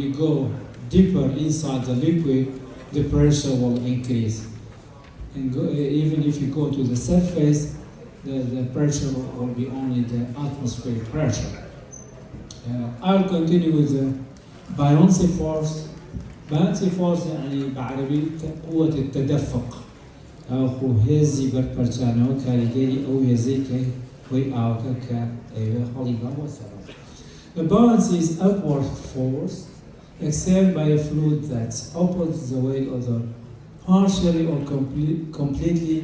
you go deeper inside the liquid, the pressure will increase. And even if you go to the surface, the pressure will be only the atmospheric pressure. I'll continue with the buoyancy force. Buoyancy force يعني بعربي قوة التدفق أو هزي بربرجانو كاريجي أو هزي كي وي أو كا حليبا وثرى. The buoyancy is upward force exerted by a fluid that opposite the weight of the partially or completely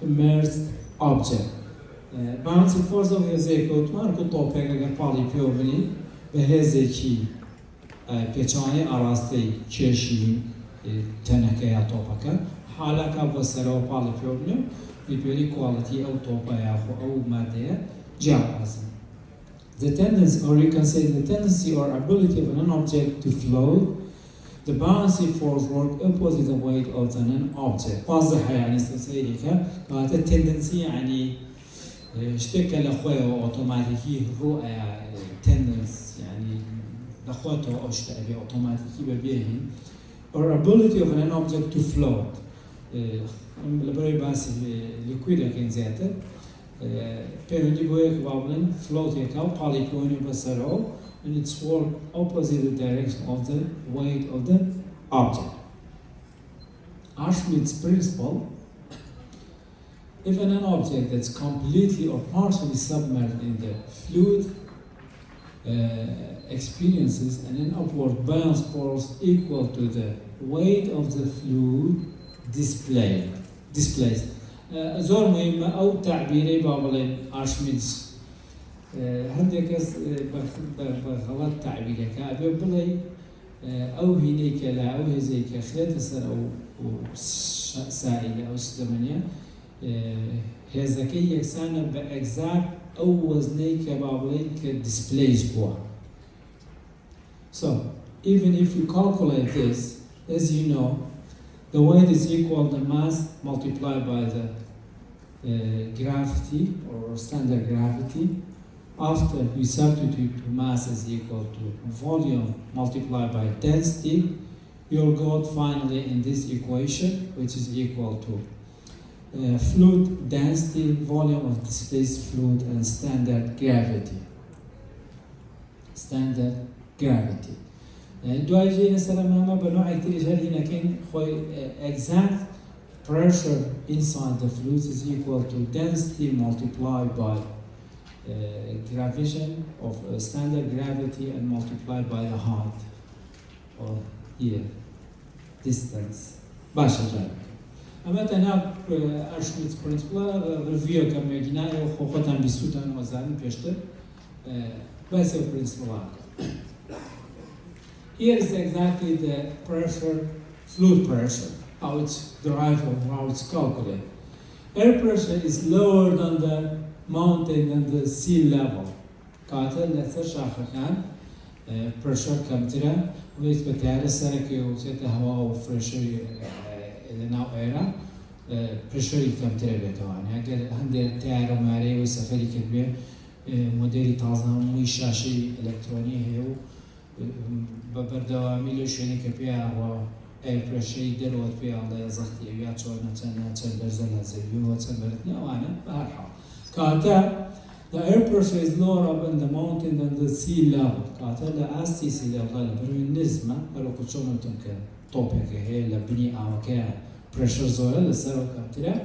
immersed object. Buoyancy force of هزي كوت ماركو توبيك أجر بالي بيوبني بهزي كي پیچانی آراسته چشی تنکه یا توپکه حالا که بسر و پالی پیوبنیم می‌بینی quality او توپا یا خو او ماده جاهز. The tendency, or you can say the tendency or ability of an object to float, the buoyancy force work opposite the weight of an object. واضح يعني استسيري كهذا tendency يعني اشتكى لخوه اوتوماتيكي رؤية tendency يعني لخوته اشتكى اوتوماتيكي ببيهن or ability of an object to float. لبري بس liquid كان زيادة بيرندي بويك بابلن float يكاو قالي كوني بسرعه and it's work opposite the direction of the weight of the object. Archimedes' principle. If an object that's completely or partially submerged in the fluid experiences an upward buoyancy force equal to the weight of the fluid displaced. زور مهمة أو تعبيري بابلين أرشميدس هندك بغلط تعبيري كأبي بلي أو هنيك لا أو هزيك خلال سنة أو سائلة أو سدمنية هزكي يكسانا بإجزاء أو وزنيك بابلين كدisplaced بوا. So even if you calculate this, as you know, the weight is equal to mass multiplied by the gravity or standard gravity. After you substitute mass is equal to volume multiplied by density, you'll go finally in this equation, which is equal to fluid density, volume of displaced fluid, and standard gravity. Standard gravity. دواجي مثلا ما بنوع كتير جهل هنا كان خوي exact pressure inside the fluid is equal to density multiplied by gravitation of standard gravity and multiplied by the height or here distance. باشا جاي. أما تنا Archimedes principle review كم يجينا وخوتهم بيسوتن وزان بيشتر بس principle. Here is exactly the pressure, fluid pressure, how it's derived or how it's calculated. Air pressure is lower than the mountain and the sea level. قاتل لثر شاخة كان pressure كم ترى ويثبت على سركي وسيت هواء وفرشري لنا أيرا pressure كم ترى بتوان. هكذا هندي تيار ماري وسفري كبير موديل تازه مي شاشة إلكترونية هو ببردوامی لوشینی که بیا و ای پرشی دروت بیا الله زختی یا چون نتن برزن هزیو و تن بردنی آوانه به هر حال. کاتا the air pressure is lower up in the mountain than the sea level. کاتا لعاستی sea level بروی نزمه برو کچون نتون که توپه که هی لبنی آو که pressure زوره لسر و کمتره.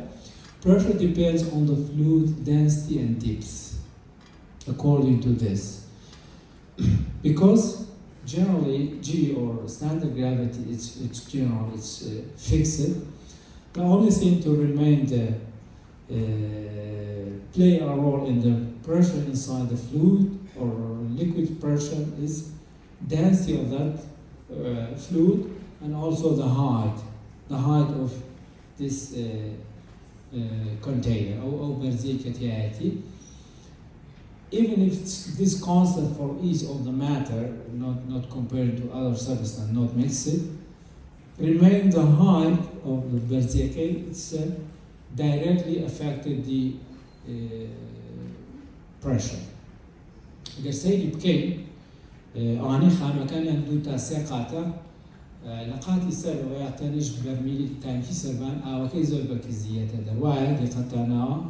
Pressure depends on the fluid density and depth according to this. Because generally, G or standard gravity, it's general, it's fixed. The only thing to remain play a role in the pressure inside the fluid or liquid pressure is density of that fluid and also the height of this container or berzikatiyati. Even if it's this constant for each of the matter, not compared to other substance, not mixed, remain the height of the berzikate, it's directly affected the pressure. Agar say became أنا خانو كان عنده تساقطة لقاتي سر ويعتنج برميل تانكي سربان أو كي زول بكزية درواية دقتنا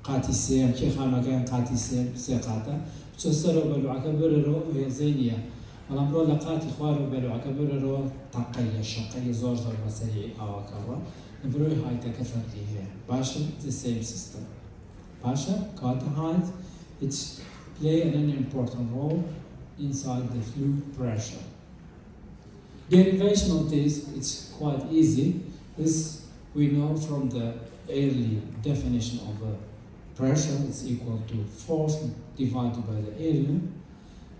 قاتي سيم كي خانو كان قاتي سيم ساقطة شو سر وبلوعك بررو هي زينية الأمر لقاتي خوار وبلوعك بررو تقية شقية زور زور بسريع أو كوا نبروي هاي تكفر ليه باشا the same system باشا كاتا height it's play an important role inside the fluid pressure. Derivation of this, it's quite easy. This we know from the early definition of the pressure. It's equal to force divided by the area.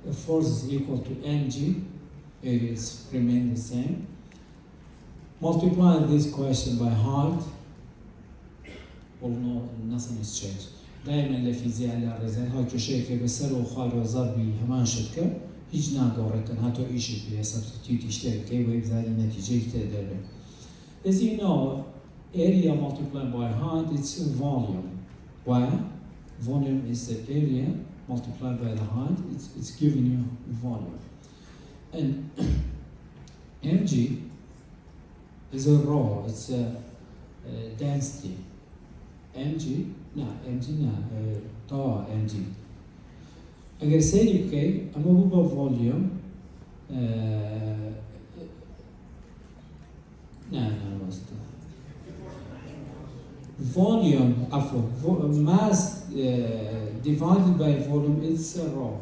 The force is equal to mg. Areas remain the same. Multiply this question by height. Well, no, nothing has changed. دائما الفيزياء اللي رزان هاي كشيء كبسر وخار وزربي همان شتكه هیچ ناگورتن حتی ایشی بیه substitute işler ki ve ibzali netice eder. As you know, area multiplied by height it's volume. Why? Volume is the area multiplied by the height. It's giving you volume. And mg is a rho. It's a density. mg طا mg. اگر سيري بكي اما بوبا فوليوم volume mass divided by volume it's a rho,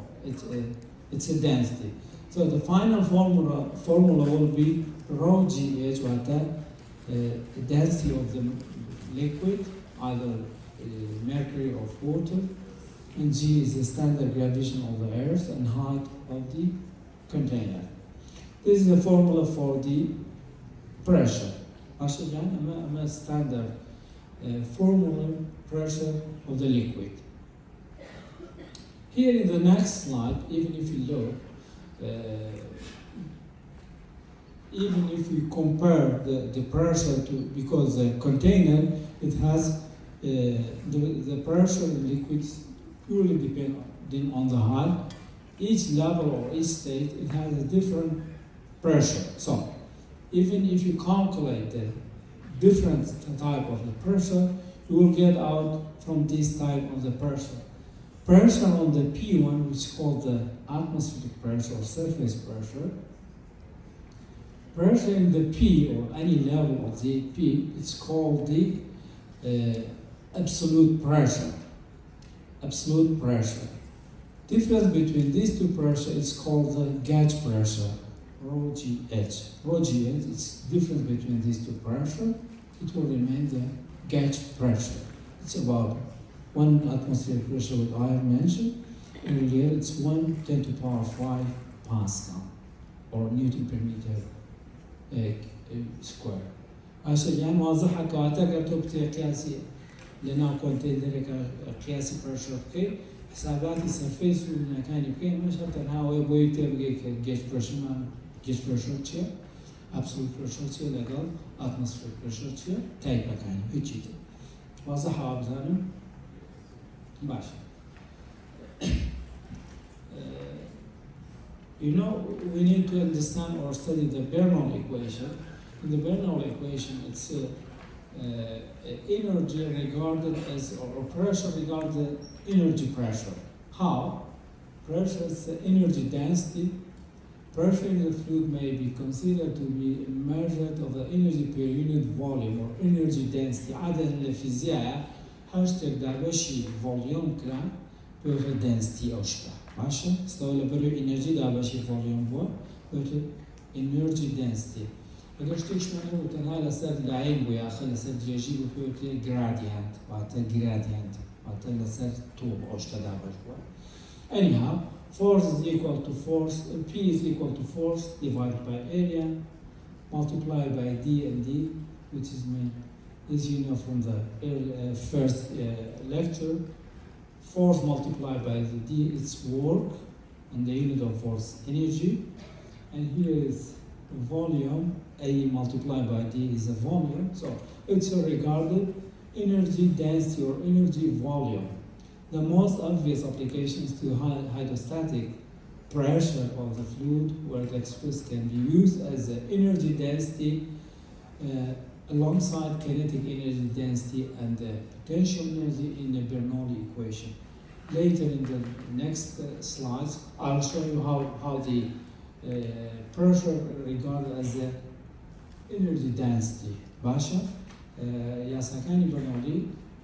it's a density. So the final formula will be rho gh, what the density of the liquid, either mercury or water, and G is the standard gravitation of the earth and height of the container. This is the formula for the pressure. A standard formula pressure of the liquid. Here in the next slide, even if you look, even if we compare the pressure to, because the container, it has the pressure in liquids purely depending on the height. Each level or each state, it has a different pressure. So, even if you calculate the different type of the pressure, you will get out from this type of the pressure. Pressure on the P1, which is called the atmospheric pressure or surface pressure. Pressure in the P or any level of the P, it's called the absolute pressure. Absolute pressure. Difference between these two pressures is called the gauge pressure, rho GH. Rho GH is difference between these two pressures. It will remain the gauge pressure. It's about 1 atmospheric pressure that I have mentioned earlier. It's 1 10 to the power 5 Pascal or Newton per meter square. عشان يعني واضحة كأعتقد تبتي قياسية. لأنه كنت ذلك قياسي برشة بكي حساباتي سرفيس والمكاني بكي ما شرط أنها ويبوي تبقى كجيش برشة ما جيش برشة تشيا absolute pressure تشيا لقال atmospheric pressure تشيا تايب مكاني هيك كده واضحة أبزانه باش. You know, we need to understand or study the Bernoulli equation. In the Bernoulli equation, it's energy regarded as, or pressure regarded energy pressure. How? Pressure is the energy density. Pressure in the fluid may be considered to be a measure of the energy per unit volume or energy density. عادة الفيزياء هاشتاج دابشي volume كلام per density أو شبه. ماشي؟ استوى برو energy دابشي volume هو per energy density. اگر شتیش منو تنها لسر لعين بويا خل لسر جيجي بويا gradient واتا gradient واتا لسر طول أوش تدابش بوا. Anyhow, force is equal to force, P is equal to force divided by area multiplied by D and D, which is as you know from the first lecture. Force multiplied by the D is work, and the unit of force energy. And here is volume, A multiplied by D is a volume. So it's a regarded energy density or energy volume. The most obvious applications to hydrostatic pressure of the fluid where the express can be used as the energy density alongside kinetic energy density and the potential energy in the Bernoulli equation. Later in the next slides, I'll show you how the pressure regarded as the energy density. Basha, Yasakani Bernoulli,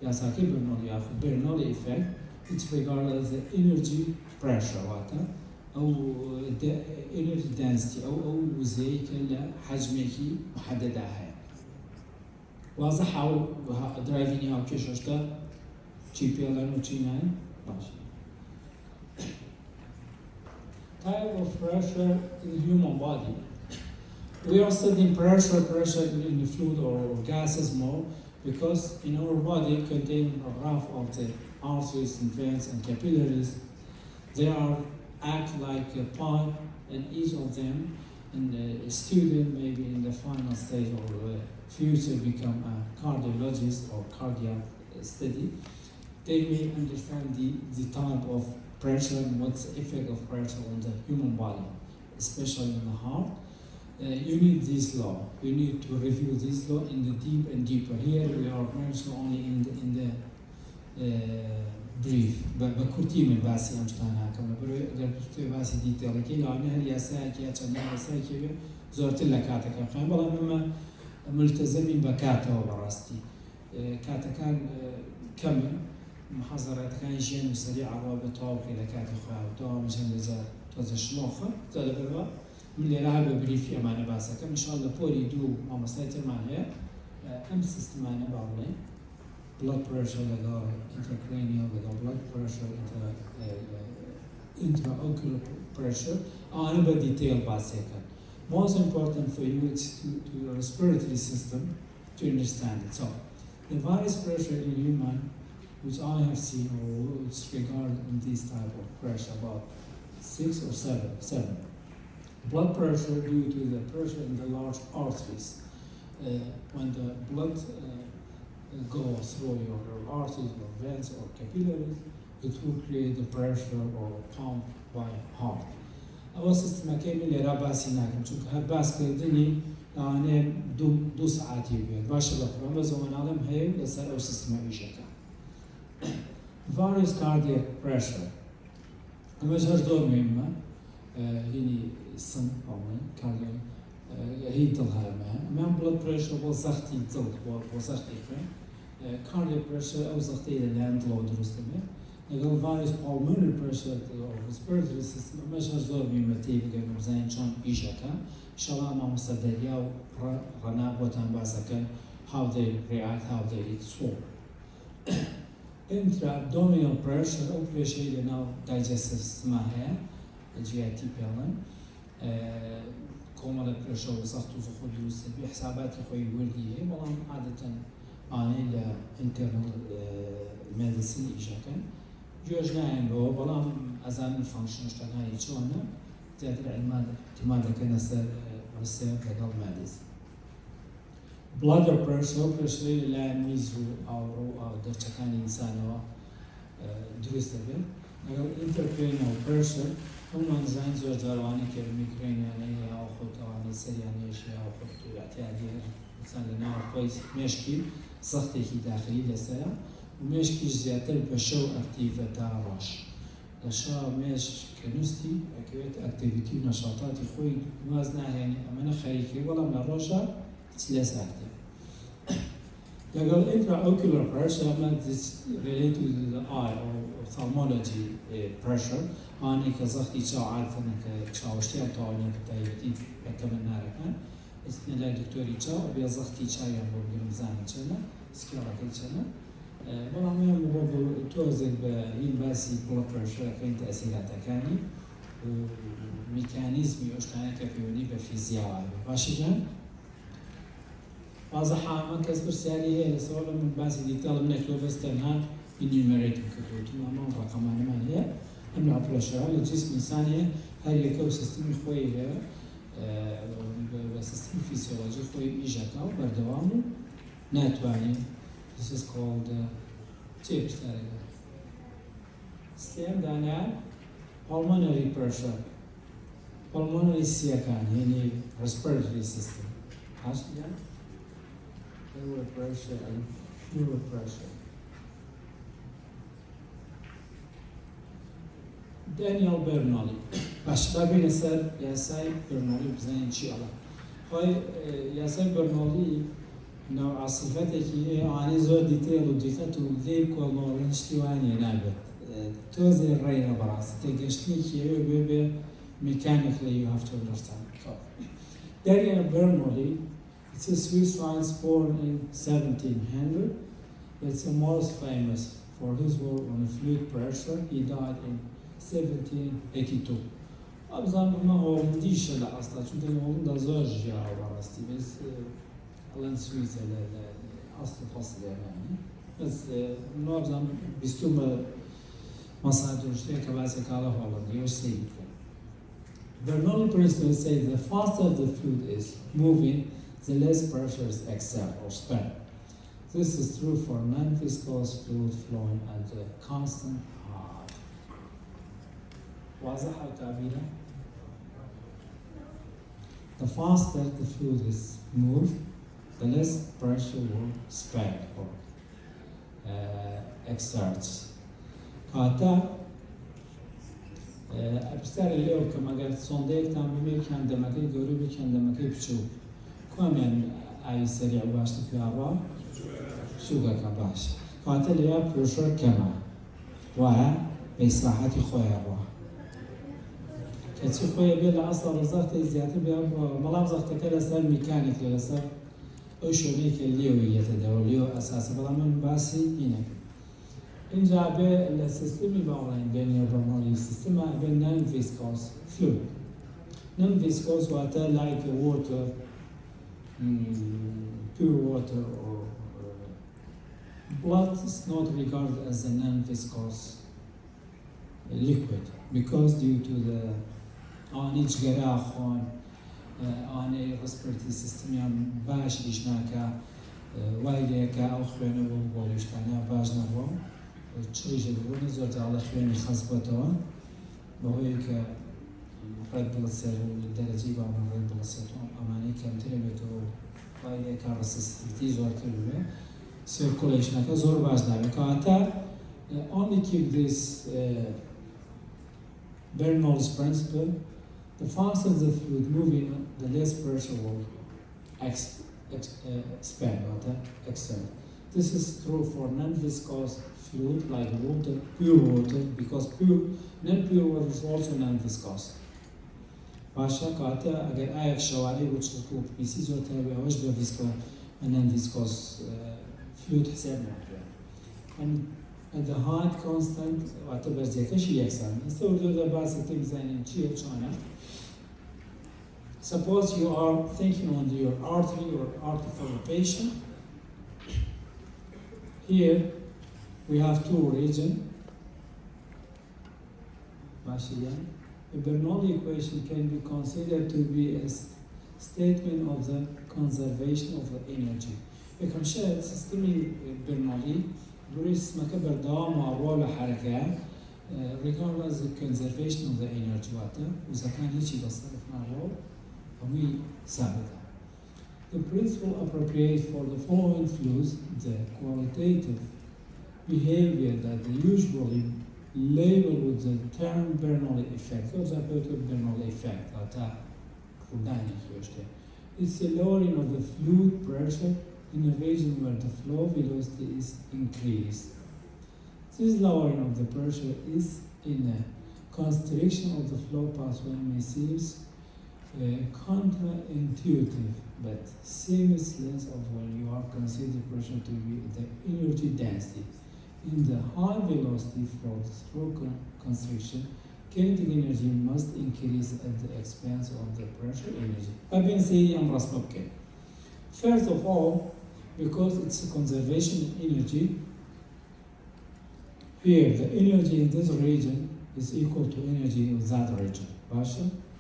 Yasaki Bernoulli, Bernoulli effect, it's regarded as the energy pressure water. أو energy density أو زي كلا حجمك محددة هاي. واضح أو درايفيني أو كيش أشتا جي بي إل إن وشي ناي ماشي. Type of pressure in the human body. We are studying pressure in the fluid or gases more because in our body contain a graph of the arteries and veins and capillaries. They are act like a pipe, and each of them, and a student maybe in the final stage or future become a cardiologist or cardiac study, they may understand the type of pressure and what's the effect of pressure on the human body, especially in the heart. You need this law. You need to review this law in the deep and deeper. Here we are mentioned only in the brief. بكرتي من باسي أمشتانا كم برو درت باسي ديتيل كي لأنه هي ساكي أتمنى ساكي زرت لك كاتك خان والله مما ملتزمين بكاته وبراستي كاتا كان كم محاضرات كان جين وسريع رابط وكي لكاتي خان وتوه مشان لزار توزش مخه زاد برو من اللي لعب بريف يا باسا كم إن شاء الله بوري دو ما مسيتر معنا أمس استمعنا بعضنا blood pressure level, intracranial level, blood pressure, intraocular pressure, and a detail by second. Most important for you is to your respiratory system to understand it. So, the virus pressure in human, which I have seen or which regarded in this type of pressure, about 6 or 7. Blood pressure due to the pressure in the large arteries. When the blood go through your arteries or veins or capillaries, it will create the pressure or pump by heart. أول سيستم كامل اللي راباسي ناكم شو كهباس كردني يعني دو ساعات يبين باش بقرأ بس وأنا علم هاي لسه أول سيستم إيشكا. Various cardiac pressure. المجهر دور مهمة هني السن أومن cardiac هي تلها ما blood pressure وزختي تلك وزختي فين cardiac pressure أو زختي اللاند لو درستمه لقال various pulmonary pressure or respiratory system مجهر دور مهمة تيجي بزين شون إيشكا إن شاء الله ما مستدريا رنا وتن باسكن how they react how they swallow. Intra-abdominal pressure أو pressure اللي ناو digestive system هي GIT بيلن كومال بريشر وسخط وزخود دروس بحسابات خوي ورديه والله عادة أنا إلى internal medicine إيش كان جوج نايم له والله أزال الفانكشن اشتغل يشونه زاد العلم اعتماد كنا سر كقل medicine. Blood pressure اللي ميزو أو درجة إنسان دروس تبين. Intracranial pressure هم زين زور جواني كالميكرين يعني أو خد يعني سريعني شيء أو خد اعتيادي إنسان لنا كويس مشكل سختي داخلي لسه ومشكل زيادة بشو أكتيفة تاراش لشا مش كنستي أكيد أكتيفيتي نشاطات خوي موازنة يعني أمانة خريكي ولا من الرشا تسلس أكتيف. لقال intraocular pressure is related to the eye or ophthalmology pressure. أنا كزختي شو عارف إنك شو اشتغل طاولة بتاعتي أتمنى ركان. اسمه لا دكتوري شو أبي زختي شو يعمل بالميزان شنا سكيرة كذا. والله ما يوم برضو توزن بينباسي blood pressure كين تأثيرات كاني وميكانيزم يشتغل كبيوني بفيزياء باشجان. بعض الحالات كسر سريع لسؤال من بعض ديتال من كلوبس تنها enumerating كتوت ما رقم ما هي أمن أبرشة الجسم الإنساني هاي الكو سيستم خويه سيستم فيسيولوجي خويه إيجاكا وبردوامه ناتواني. This is called chips. Stem dana pulmonary pressure pulmonary سيكان يعني respiratory system عشان يعني lower pressure and lower pressure. Daniel Bernoulli باش بابين سر ياساي برنولي بزين إن شاء الله. هاي ياساي برنولي نوع صفاتك هي عن زود ديتيل وديتات وليك والله نشتواني نابت توزي الرأي براس تجشني كي بيبي mechanically you have to understand. Daniel Bernoulli, it's a Swiss science born in 1700. It's the most famous for his work on fluid pressure. He died in 1782. أبزان ما هو مديش لا أصلا شو ده هو ده زوج يا براستي بس الله سويسرا أصل فصل يعني بس ما أبزان بيستوم مصادر شيء كباسة كله هولندي وسيد. Bernoulli principle says the faster the fluid is moving, the less pressure is exerted or spent. This is true for non-viscous fluid flowing at a constant height. واضح أو تعبيرة؟ The faster the fluid is moved, the less pressure will spend or exerts. كاتا أبستر اليوم كما قلت صندوق تعمل كان دمكي قريب كان دمكي بشو كمان أي سريع باش في عرا شو كباش كاتا اليوم بريشر كما وها بإصلاحات خويا روا كتشي خويا بيلا أصلا رزقت زيادة بيا ملام زقت كلا سر ميكانيك ولا سر أشونيك الليو يتداول أساسا بلا من باسي هنا اینجا به سیستمی باورن دنیا برنامه‌ای سیستم به non viscous fluid. Non viscous water like water, pure water or blood is not regarded as a non viscous liquid because due to the آنیچ گراخون آنی respiratory system یا باش دیشناکا وایلیکا او خیانه و بولیشتانه باش نبود. تشريج البوني زرت على خواني خصبتها بهوي ك ريد بلاد سيل درجي بعض ريد بلاد سيل أماني كم تريبتو بايدة كارسستي زرت له circulation كزور باز داره كاتا only keep this Bernoulli's principle. The faster the fluid moving, the less pressure will expand or exert. This is true for non-viscous fluid like water, pure water, because non-pure water is also non-viscous. باشا كاتا أجر آيك شواري وتشوفوا بيسيز وتابع وجبة viscous and non-viscous fluid حسابنا. And at the height constant whatever زيادة شيء يكسر. نستوردو ده بعض التيم زين شيء شانا. Suppose you are thinking on your artery or arterial patient. Here we have two regions. The Bernoulli equation can be considered to be a statement of the conservation of the energy. يكون شيء سيستمي Bernoulli بريس ما كبر دوام وعروة حركة regardless the conservation of the energy water وإذا كان هيك بصرف مع عروة وهي ثابتة. The principle appropriate for the following fluids the qualitative behavior that they usually label with the term Bernoulli effect. For example, the Bernoulli effect. It's a lowering of the fluid pressure in a region where the flow velocity is increased. This lowering of the pressure is in a constriction of the flow pathway may seem counterintuitive, but seamlessness of when you are considered pressure to be the energy density. In the high velocity flow through constriction, kinetic energy must increase at the expense of the pressure energy. First of all, because it's a conservation energy, here the energy in this region is equal to energy in that region.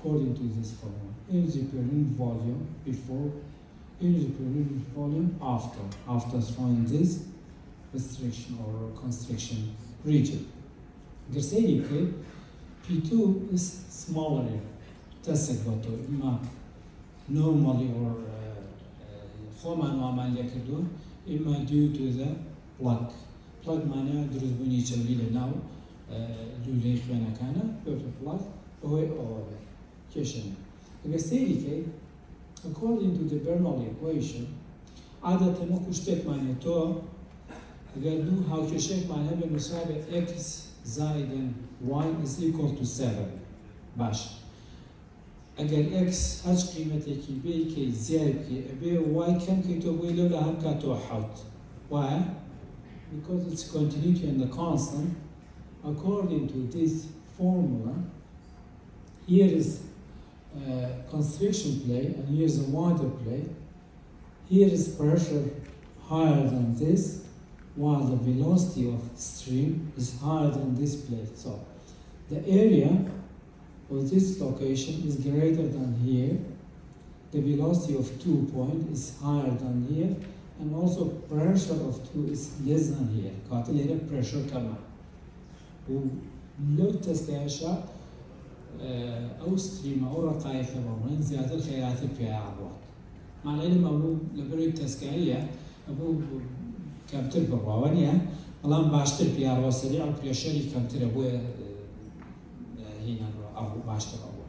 According to this formula, energy per unit volume before, energy per unit volume after throwing this restriction or constriction region. P2 is smaller تەسێک بۆ تۆ ئیما normally or خۆمان وامان لێ کردووە ئیما due to the plug مانایە دروستبوونی چەوری لە ناو لولەی خوێنەکانە پێوتە plug بەهۆی ئەوە بێت کێشەنە ئەگەر سەیریکەی according to the Bernoulli equation عادەتەن وەکو شتێکمان هەیە تۆ ئەگەر دوو هاوکێشەیەکمان هەبێ مساوی x زائدن y is equal to 7 باش ئەگەر x هەچ قیمەتێکی بێیکەی زیای بکەی ئەبێ y کەم کەیتۆ بۆی لەو لە هەم کاتۆ حەوت وایە because it's continuity and the constant according to this formula here is constriction plate and here is a water plate. Here is pressure higher than this, while the velocity of stream is higher than this plate. So the area of this location is greater than here. The velocity of 2 point is higher than here, and also pressure of 2 is less than here. قاتل هنا pressure كمان. ولو تستعشى أو ستريم أو رقائق بمن زيادة الخيارات فيها عبوات. معناه لما أبو لبريد تسكية أبو كابتر بالروانية الله باشتر فيها روسري أو فيها شريك كابتر أبو هنا أو باشتر أبو.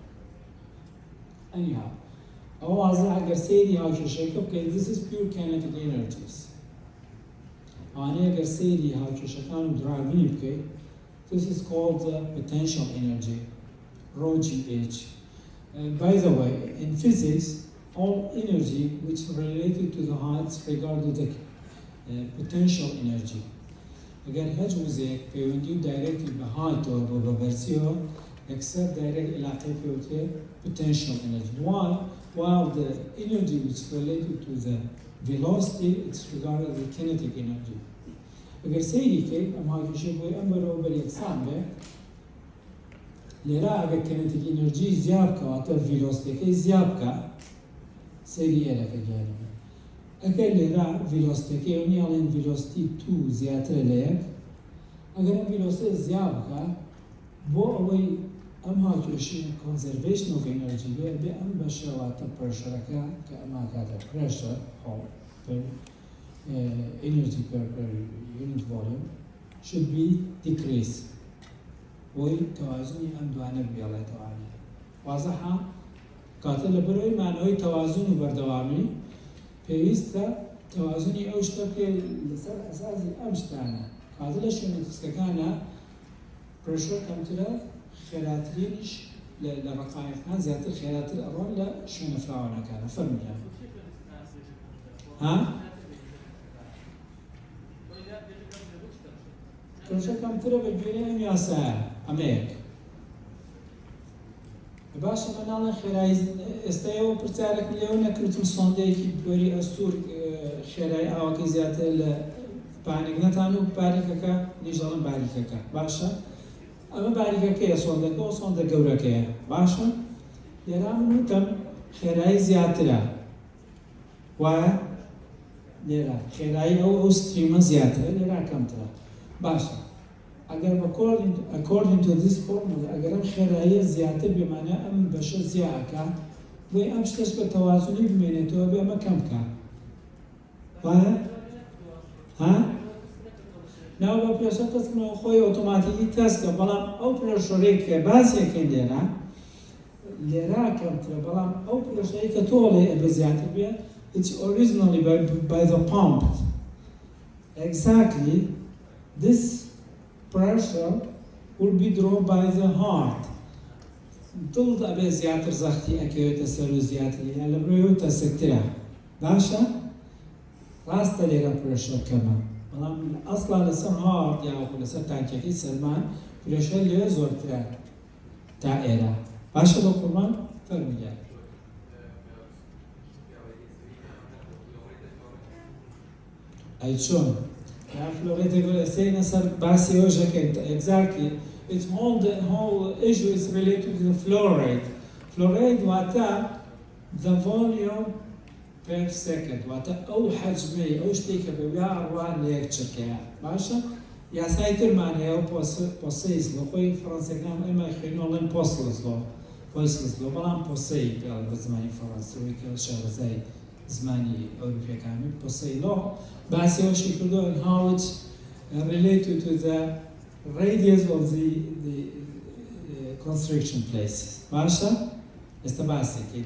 Anyhow, أو أصلا أجر سيدي هاو شيء كاب this is pure kinetic energies. أنا أجر سيدي هاو شيء كانوا driving بكي this is called potential energy. Rho GH. By the way, in physics, all energy which is related to the height is regarded as potential energy. Again, H was a directed by height or vertical, except direct potential energy. Why? While the energy which is related to the velocity, it's regarded as kinetic energy. Again, say I'm how you should be over example. لێرا ئەگەر کینێتیک ئینەرژی زیاد بکە واتە ڤیلۆسیتیەکەی زیاد بکە سەیری ئێرەکە دیارەکە ئەگەر لێرا ڤیلۆسیتیەکەی ئەوەی هەڵێن ڤیلۆسیتی 2 زیاترە لە 1 ئەگەر ئەم ڤیلۆسیتیە زیاد بکە بۆ ئەوەی ئەم هاوکێشی کۆنزەرڤیشن ئۆف ئێنەرژی بێ ئەم بەشە واتە پرێشەرەکە کە ئەما کاتە پرێشەر energy per unit volume should be decreased. وی توازنی ئەم دوانە بێڵێتەوانێ وازەحە کاتە لە بەرەوەی مانەوەی تەوازن و بەردەوامی پێویستە تەوازنی ئەو شتە پێ لەسەر ئەساسی ئەم شتانە کاتە لە شوێنە تسکەکانە پرێشەر کەمترە خێراترینیش لە ڕقایقان زیاتر خێراتر ئەڕۆن لە شوێنە فراوانەکانە فەرموویان ها پرێشەر کەمترە بە گوێرەی ئەم یاسایە ئەمەیەک باشە مەناڵێن خێرایی ئێستایەوە پرسیارێک لێوە نەکردم سۆندەیەکی بۆری ئەستور خێرایی ئاوەکەی زیاتر لە پانێک نەتان و باریکەکە نیژەڵم باریکەکە باشە ئەمە باریکەکەیە سۆندەکە و سۆندە گەورەکەیە باشە لێرا من وتم خێرایی زیاترە وایە لێرا خێرایی ئەو ستریمە زیاترە لێرا کەمترە باشە ئەگەر according to this formula ئەگەر ئەم خێراییە زیاتر بێمانە ئەم بەشە زیاکە بۆی ئەم شتەش بە تەوازنی بمێنێتەوە بێ ئەمە کەم بکە وایە ها ناو بە پێشە تەسکردنەوە خۆی ئۆتۆماتیکی تەستکە بەڵام ئەو پرێشەرەی کە باسیەکەی لێرا کەمترە بەڵام ئەو پرێشەرەی کە تۆ لێ ئەبێ زیاتر بێ it's originally by the pump exactly this pressure will be drawn by the heart. دڵ ئەبێ زیاتر زەختی ئەکەوێتە سەر و زیاتری یان لە بڕێوە تەسکترە باشە ڕاستە لێرە پرێشەر کەمە بەڵام ئەسڵا لەسەر هاڕ یاوەکو لەسەر تانکەکەی سەرمان پرێشەر لێرە زۆرترە تا ئێرە باشە بە قوربان فەرموویان ئەی چۆن Exactly. It's the whole issue is related to the flow rate. Flow rate واتە the volume per second. واتە ئەو حەجمەی ئەو شتێکە بەویا ئەڕوان لە یەک چرکەیە باشە یاسای ترمان هەیە و پۆسەیز لە خۆی فڕەنسیەکان ئێمە خوێنەوەڵێن پۆسلز لۆ پۆیسڵ بەڵام پۆسەی پێڵ بە زمانی فەڕەنسیەوەی کە شارەزای زمانی ئەوروپیەکانی پۆسەی لۆ باسیەوەشی کردو and how it's related to the radius of the construction places. باشە؟ ئێستا باسێکی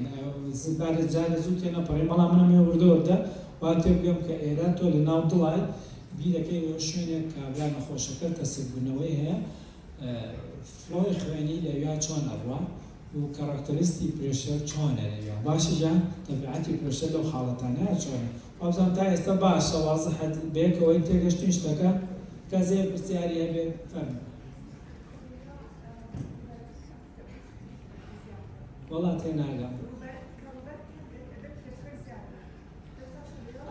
بارە جارە زوو تێ نەپەڕێ بەڵام منە مێوردەوەدا وا تێ بگەم کە ئێرە تۆ لە ناو دڵای بیرەکەی شوێنێک کابرا نەخۆشەکە کەسەبوونەوەی هەیە فلۆی خوێنی لەویا چۆن ئەڕوا و کەڕەکتەریستی پرێشەر چۆنە لەویا باشە جان تەبیعەتی پرێشەر لەو حاڵەتانەیە چۆنە وابزانام تا ئێستا باشە وازە بەیەکەوەی تێگەشتین شتەکە کەسێ پرسیاری هەبێ فەرموو وەڵا تێناگەم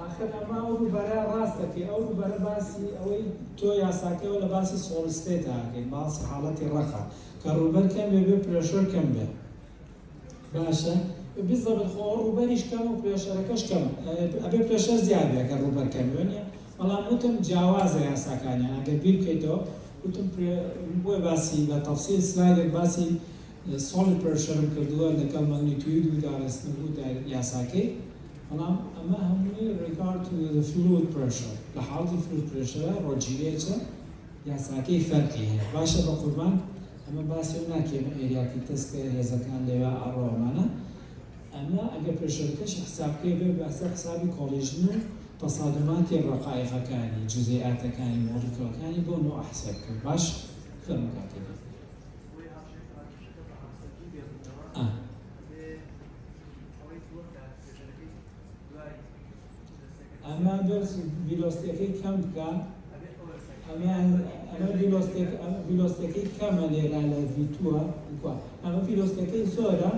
آخر ئەمە ئەو دووبارە ڕاستەکەی ئەو دووبارە باسی ئەوەی تۆ یاساکەوە لە باسی سۆڵستێت هاکەین باسی حاڵەتی ڕەخە کە ڕووبەر کەم بێ پرێشەر کەم بێ باشە بزەبت خۆ ڕووبەریش کەم و پرێشەرەکەش کەم ئەبێ پرێشەر زیاد بێ کە ڕووبەر کەم بێنە بەڵام وتم جیاوازە یاساکانیان ئەگەر بیر بکەیتەوە وتم بۆی باسی بە تەفسیل سلایدێک باسی solid pressure کردووە لەگەڵ magnitude و داڕستن و یاساکەی بەڵام ئەمە هەمووی regard to the fluid pressure لە حاڵەتی fluid pressure ڕۆژیرێکە یاساکەی فەرقی هەیە باشە بە قوربان ئەمە باسی و ناکەم ئێریاکی تەستکە هێزەکان لێوە ئەڕۆمانە ئەمە ئەگەر پرێشەرەکەش حسابکەی بێ بەسەر حسابی کۆلیژن و تەسادماتی ڕقائقەکانی جزئیاتەکانی مۆلیکولەکانی بۆ نوع حساب کرد باش فەرموکاتێک ئەمە دەرس ڤیلۆسیتیەکەی کەم بکە ئەمە ڤیلۆسیتیەکەی کەمە لێرە لە ڤیتووە ئەمە ڤیلۆسیتیەکەی زۆرە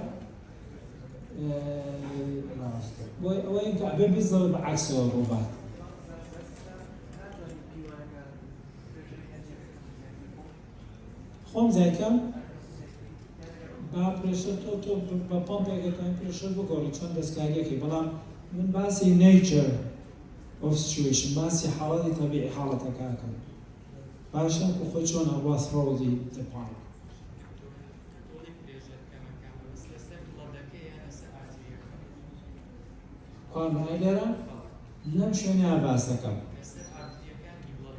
بۆی ئەوەی کە ئەبێ بیزەوە بە عەکسەوە ڕووبات خۆم زایکەم با پرێشەر تۆ بە پۆمپێکەکەی پرێشەر بگۆڕی چۆن دەستکاریەکەی بەڵام من باسی nature of situation باسی حاڵەتی طبیعی حاڵەتەکەکەم باشە و خۆی چۆن ئەوە through the park کارمایلێرە لەم شوێنیان باسەکەم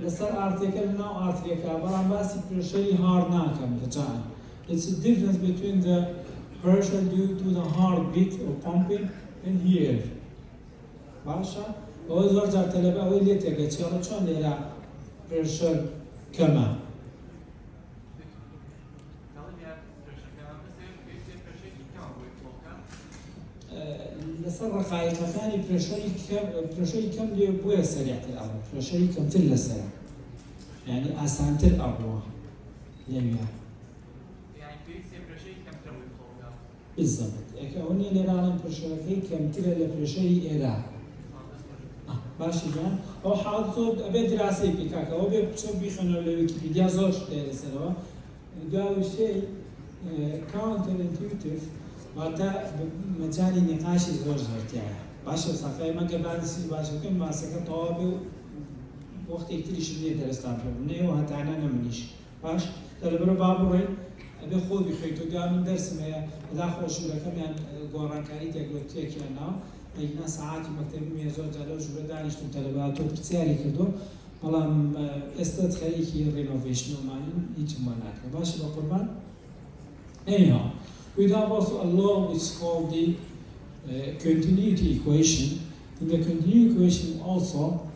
لەسەر ئارتێکە لەناو ئارتێکە بەڵام باسی پرێشەری هار ناکەم دەجان It's a difference between the pressure due to the heartbeat or pumping and here. باشە؟ ئەوە زۆر جار تەلەبە ئەوەی لێ تێگەچێڵە چۆن لێرە پرێشەر کەمە. لەسەر ڕقایقەکانی پرێشەری کەم لێ بۆیە سەریعتر ئەڕۆ پرێشەری کەمتر لەسەرە یعنی ئاسانتر ئەڕۆوە لەویە بالضبط ئەوە نیە لێرانم پرێشەرەکەی کەمترە لە پرێشەری ئێرە باشی جان ئەو حاڵەت زۆر ئەبێ دراسی بکاکە ئەوە بێ چۆن بیخەنەوە لە ویکیپیدیا زۆر شتێ لەسەرەوە دوای شتێ counter intuitive واتە مەجای نقاشی زۆر زۆرتیایە باشە ساقای مەگە باسی باشەکەم ماسەکە تەواو بێ و وەختێک تریش نییە دەرستان پێبوونێ و هەتانە نەمنیش باش لەبەرە با بڕێن ئەبێ خۆ بخەیت و دوای من دەرسم هەیە بەدا خۆشوورەکەمیان گۆڕانکاری تێکلۆتێکیان ناو ئەینا سەعاتی مەکتەبی زۆر جا لەو ژوورە دانیشتم تەلەباتۆ پرسیاری کردو بەڵام ئێستا خەریکی ڕێنۆڤێشنەوەمانین هیچم وە ناکرێت باشە بە قوربان anyhow we have also a law which is called the continuity equation. In the continuity equation also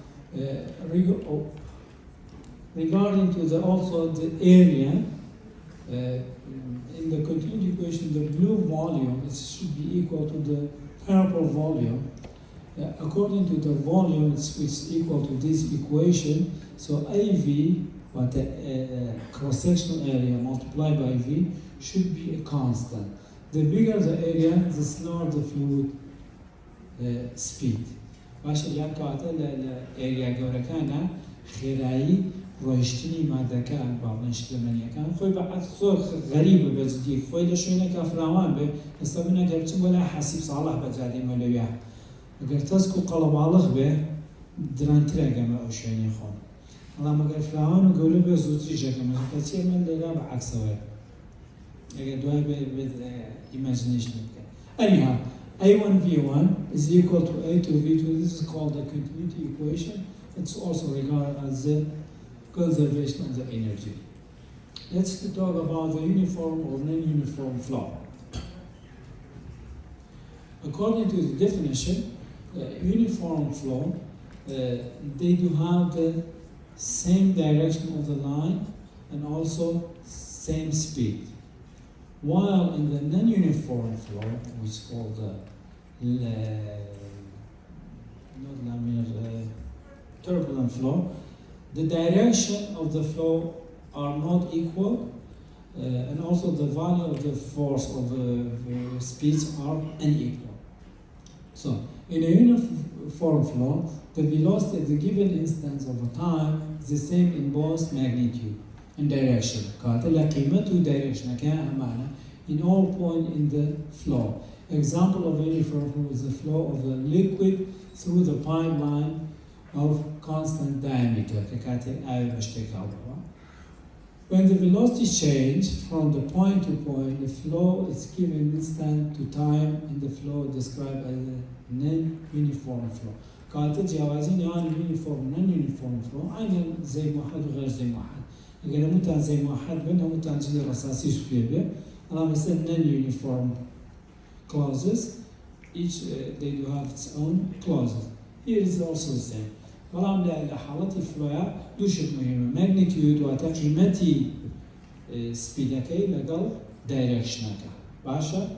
regarding to the area in the continuity equation the blue volume should be equal to the purple volume according to the volume which is equal to this equation so AV what the cross-sectional area multiplied by V should be a constant. The bigger the area, the slower the fluid speed. باشه یان کاته اریا گەورەکانە خێرایی ڕۆیشتنی مادەکان باڵنیشتمەنیەکان خۆی بە عەکس زۆر غەریبە بەجددی خۆی لە شوێنێکە فراوان بێ ئێستا من ئەگەر بچم بۆ لای حەسیب ساڵح بەجادێمە لەویا ئەگەر تەسک و قەڵەباڵغ بێ درانترە گەمە ئەو شوێنی خۆم بەڵام ئەگەر فراوان و گەورە بێ زووتری ژەکەمە کەچێ من لێرا بە عەکسەوەیە again, do I with imagination? Okay. Anyhow, A1V1 is equal to A2V2. This is called the continuity equation. It's also regarded as the conservation of the energy. Let's talk about the uniform or non-uniform flow. According to the definition, uniform flow, they do have the same direction of the line and also same speed. While in the non-uniform flow, which is called not laminar, turbulent flow, the direction of the flow are not equal, and also the value of the force of the speeds are unequal. So, in a uniform flow, the velocity at the given instance of a time is the same in both magnitude and direction. قيمته direction in all points in the flow. Example of a uniform flow is the flow of the liquid through the pipeline of constant diameter. When the velocity changes from the point to point, the flow is given instant to time, and the flow is described as a non-uniform flow. قاعدة جوازين يعني uniform non-uniform flow عين زي واحد وغير زي واحد. إذا متى زي واحد بينهم متى جديد رصاصي شوية أنا مثلا non-uniform clauses. Each they do have its own clauses. Here is also the same. بلام لحالتي فلويا دوشت مهمة magnitude وقيمتي speedكي لقل directionكي باشا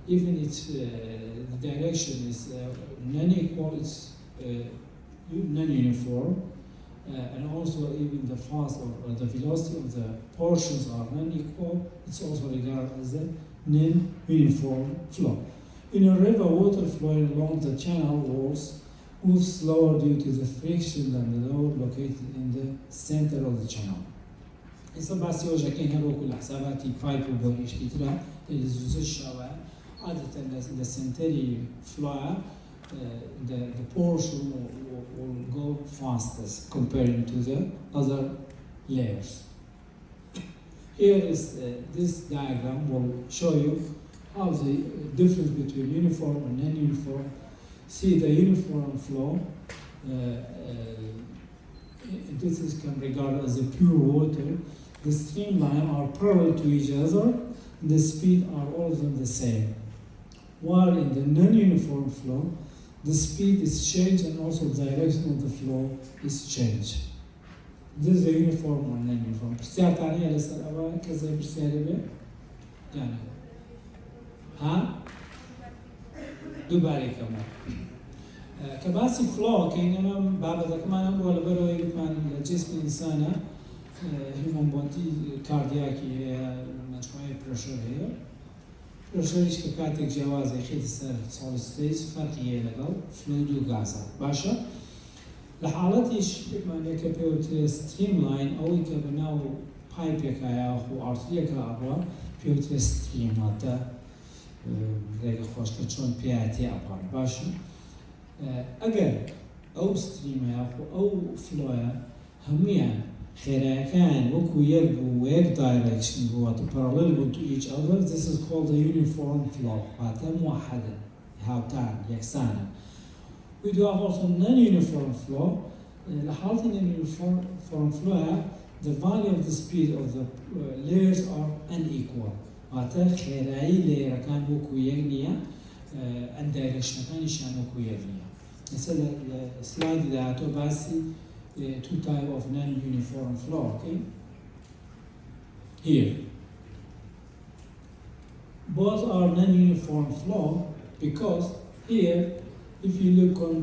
even its the direction is non-equal, it's non-uniform, and also even the force or the velocity of the portions are non-equal. It's also regarded as a non-uniform flow. In a river, water flowing along the channel walls moves slower due to the friction than the load located in the center of the channel. إذا بس يوجد كأنه كل حساباتي pipe وبويش كتيرة اللي زوج الشواء عادة the centenary flow the portion will go fastest compared to the other layers. Here is this diagram will show you how the difference between uniform and non-uniform. See the uniform flow. This is can be regarded as a pure water. The streamline are parallel to each other. The speed are all of them the same. While in the non-uniform flow, the speed is changed and also the direction of the flow is changed. This is a uniform or non-uniform. برسالة ثانية لسه الأول كذا برسالة به يعني ها دوباري كمان كباسي فلو كأننا بعد كمان ولا بروي كمان الجسم الإنسان هيمون بودي كاردياكي مجموعة بريشر هي بريشرش كاتك جواز خيط السر solid state فرقية لقل فلويد وغازات باشا لحالتيش كمان كبيوت ستريملاين أو كبناو بايب يكايا أو أرتريا كأبوا بيوت ستريماتا غير خوش كتشون بياتي أبوا باشا أجر أو ستريما أو فلويا هميان خيراكان وكو يربو ويك direction بوات parallel to each other. This is called the uniform flow. هذا موحدة هاوتان يكسانا. We do have also non-uniform flow. لحالة non-uniform flow the value of the speed of the layers are unequal. هذا خيراي layer كان وكو يغنيا and direction كان يشان وكو يغنيا. مثلا السلايد داتو باسي two type of non-uniform flow, okay? Here. Both are non-uniform flow because here, if you look on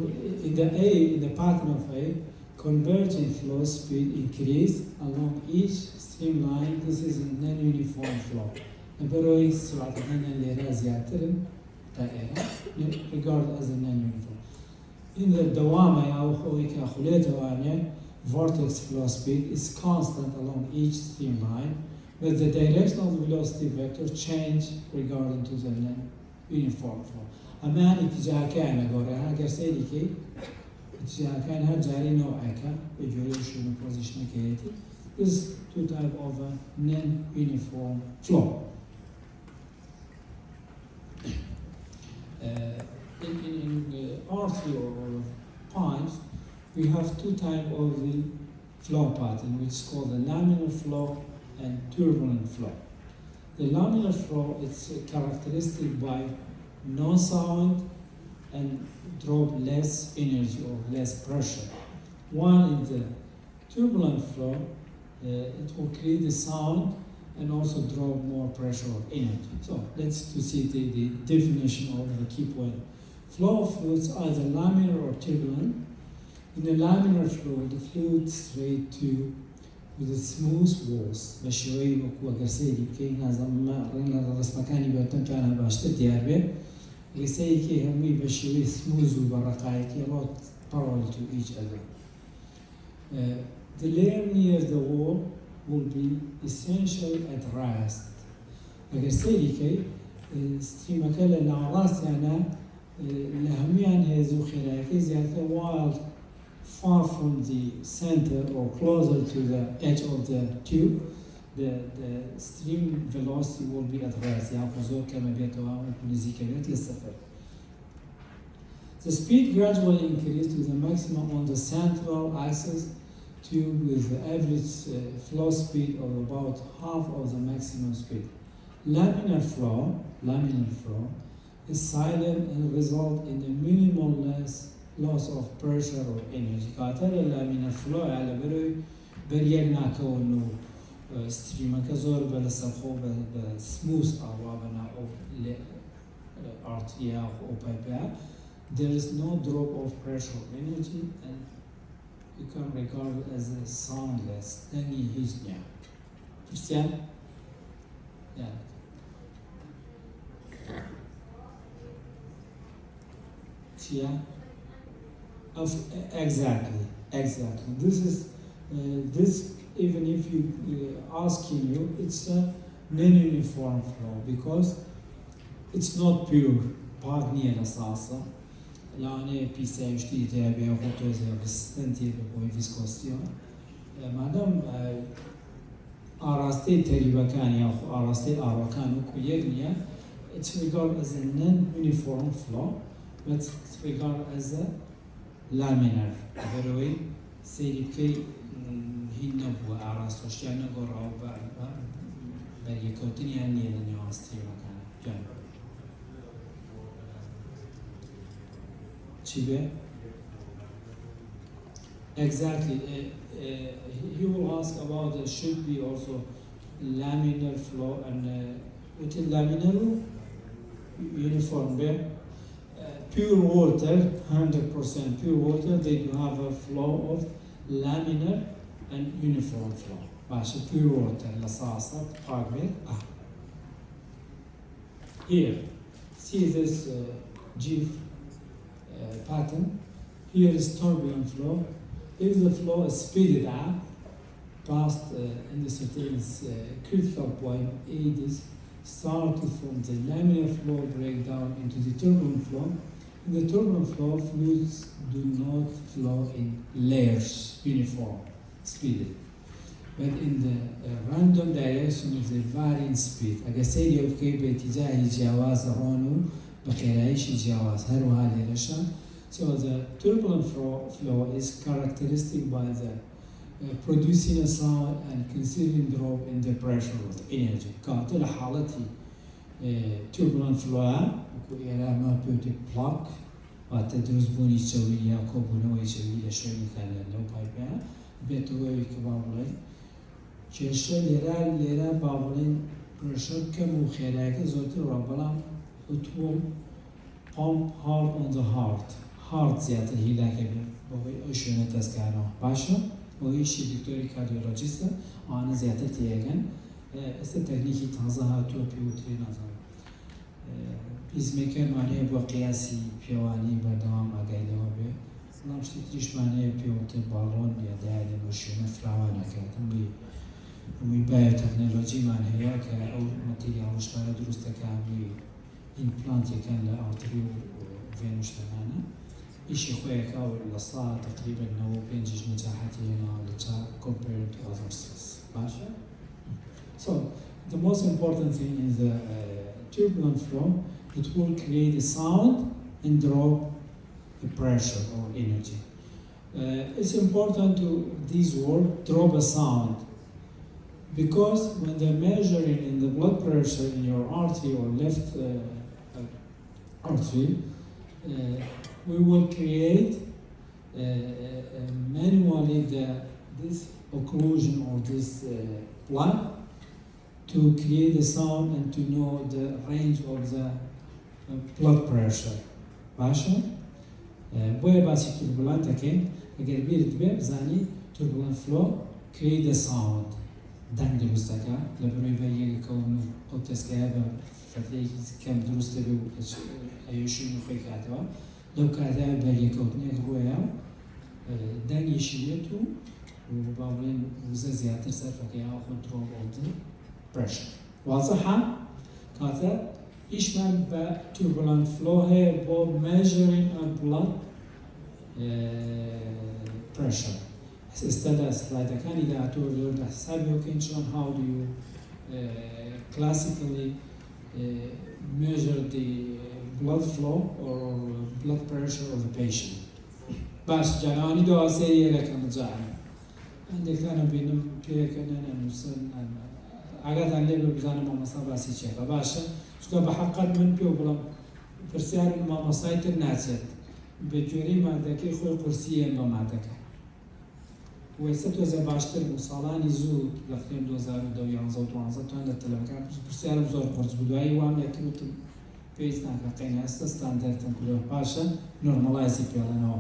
in the pattern of A, converging flow speed increase along each streamline. This is a non-uniform flow. نبروي سرعة اللي زيادة دائرة regarded as a non-uniform. In the دوامة أو خويك خلية دوامة, vortex flow speed is constant along each streamline, but the direction of the velocity vector change regarding to the uniform flow. أما اتجاه كان أقولها كسيدي كي اتجاه كان هجاري نوعك بجوريشن position كيتي. This two type of non-uniform flow. artery or pipes, we have two types of the flow pattern, which is called the laminar flow and turbulent flow. The laminar flow is characteristic by no sound and drop less energy or less pressure. While in the turbulent flow, it will create the sound and also drop more pressure or energy. So let's to see the definition of the key point. Flow of fluids either laminar or turbulent. In the laminar flow, the fluid straight to with a smooth walls. بشوي وكوجسيدي كي نازم رينا الرسمكاني بيتم كان باشتر دياربه. رسالة كي همي بشوي smooth وبرقاي كي lot parallel to each other. The layer near the wall will be essentially at rest. رسالة كي stream كلا نعراس يعني لهميان هذو خلاكي زيادة while far from the center or closer to the edge of the tube, the stream velocity will be at rest. The speed gradually increases to the maximum on the central axis tube with the average flow speed of about half of the maximum speed. Laminar flow is silent and result in a minimal loss of pressure or energy. كاتر اللامينار فلو على برينا كونه ستريم كزور بالسخو بسموث أوابنا أو arteria or pipe. There is no drop of pressure or energy, and you can regard it as a soundless. Then he is yeah. Understand? Yeah. Yeah. Exactly. This is this. Even if you asking you, it's a non-uniform flow because it's not pure. Pagnia la salsa. L'ane pisa esti te abbiamo fatto resistenti poi viscosity. Madam araste teribakani or araste arakanu kuyernia. It's regarded as a non-uniform flow, but it's regarded as a laminar. Bernoulli said he نبوا أراس وشينا قرأوا بريكوتني أني لن يعستي مكان جان. Exactly. He will ask about should be also laminar flow and within laminar uniform. Pure water, 100% pure water, they do have a flow of laminar and uniform flow. Basha pure water, lasasa, pagbe. Here, see this G pattern. Here is turbulent flow. If the flow is speeded up, past in the certain critical point, it is started from the laminar flow breakdown into the turbulent flow. In the turbulent flow, fluids do not flow in layers, uniform, speeded. But in the random direction of the varying speed. أقصد يوم كيف باتجاه الجواز هونو بخيرايش الجواز هرو هذا لشان. So the turbulent flow is characteristic by the producing a sound and considering drop in the pressure of the energy. كاتل حالتي turbulent flow وكويرا ما بيوتي block وتدرس بوني تسوي يا كوبونو يسوي لشوي كان لو بايبا بيتوي كبابلي كيشة ليرا بابلين pressure كم وخيراك زوتي ربلا وتوم pump hard on the heart زيادة هيدا كبير بقول أشياء تذكرنا باشا وهي شيء دكتوري كارديولوجيست أنا زيادة تيجان استتكنيكي تنظها توبي وتري نظام پیزمیکر معنی با قیاسی پیوانی بردام آگاهی به نامشتی تریش معنی پیوت بالون یا دایره نوشونه فراوانه کردم بی باید تکنولوژی معنی یا که او متریال مشترک درست کردی ایمپلانت کن لآتری و وینوش تنانه ایشی خویه که او لصا تقریبا 95 نجاحتی هنا لچا compared to others باشه. So the most important thing is the turbulent flow. It will create a sound and drop pressure or energy. It's important to these words drop a sound, because when they're measuring in the blood pressure in your artery or left artery, we will create manually this occlusion or this plug to create the sound and to know the range of the blood pressure. باشا بويا باسي turbulent again اگر بيرد بيه بزاني turbulent flow create the sound دنگ درست اکا لبروی بایی کونو او تسکیه با فتره کم درست بی ایوشی نخوی کاتوا لو کاتا بایی کونی اگرویا دنگ یشیتو و باولین وزه زیادر صرفه یا control of the pressure. واضحة؟ كاتا يشمل ب turbulent flow هي ب measuring a blood pressure. استدى سلايد كان إذا أتولد حسابي وكين شلون how do you classically measure the blood flow or blood pressure of the patient. باش جاناني دو أسيري لكن جانا. عندك أنا بينم بيكنا نسون أقعد عن ليبل بزانا ما مصاب أسيشة فباشا شو بحقق من بيوبلا فرسيار ما مصايت الناسيت بجوري ما ذكي خوي قرصيا ما ذكي. ويستو زي باشتر وصالاني زود لخيم 2011 و12 توان التلفزيون برسيارم زور قرص بدوائي وام لكن بيزنا كقينا استا ستاندرد كله باشا نورمالايزي بيلانو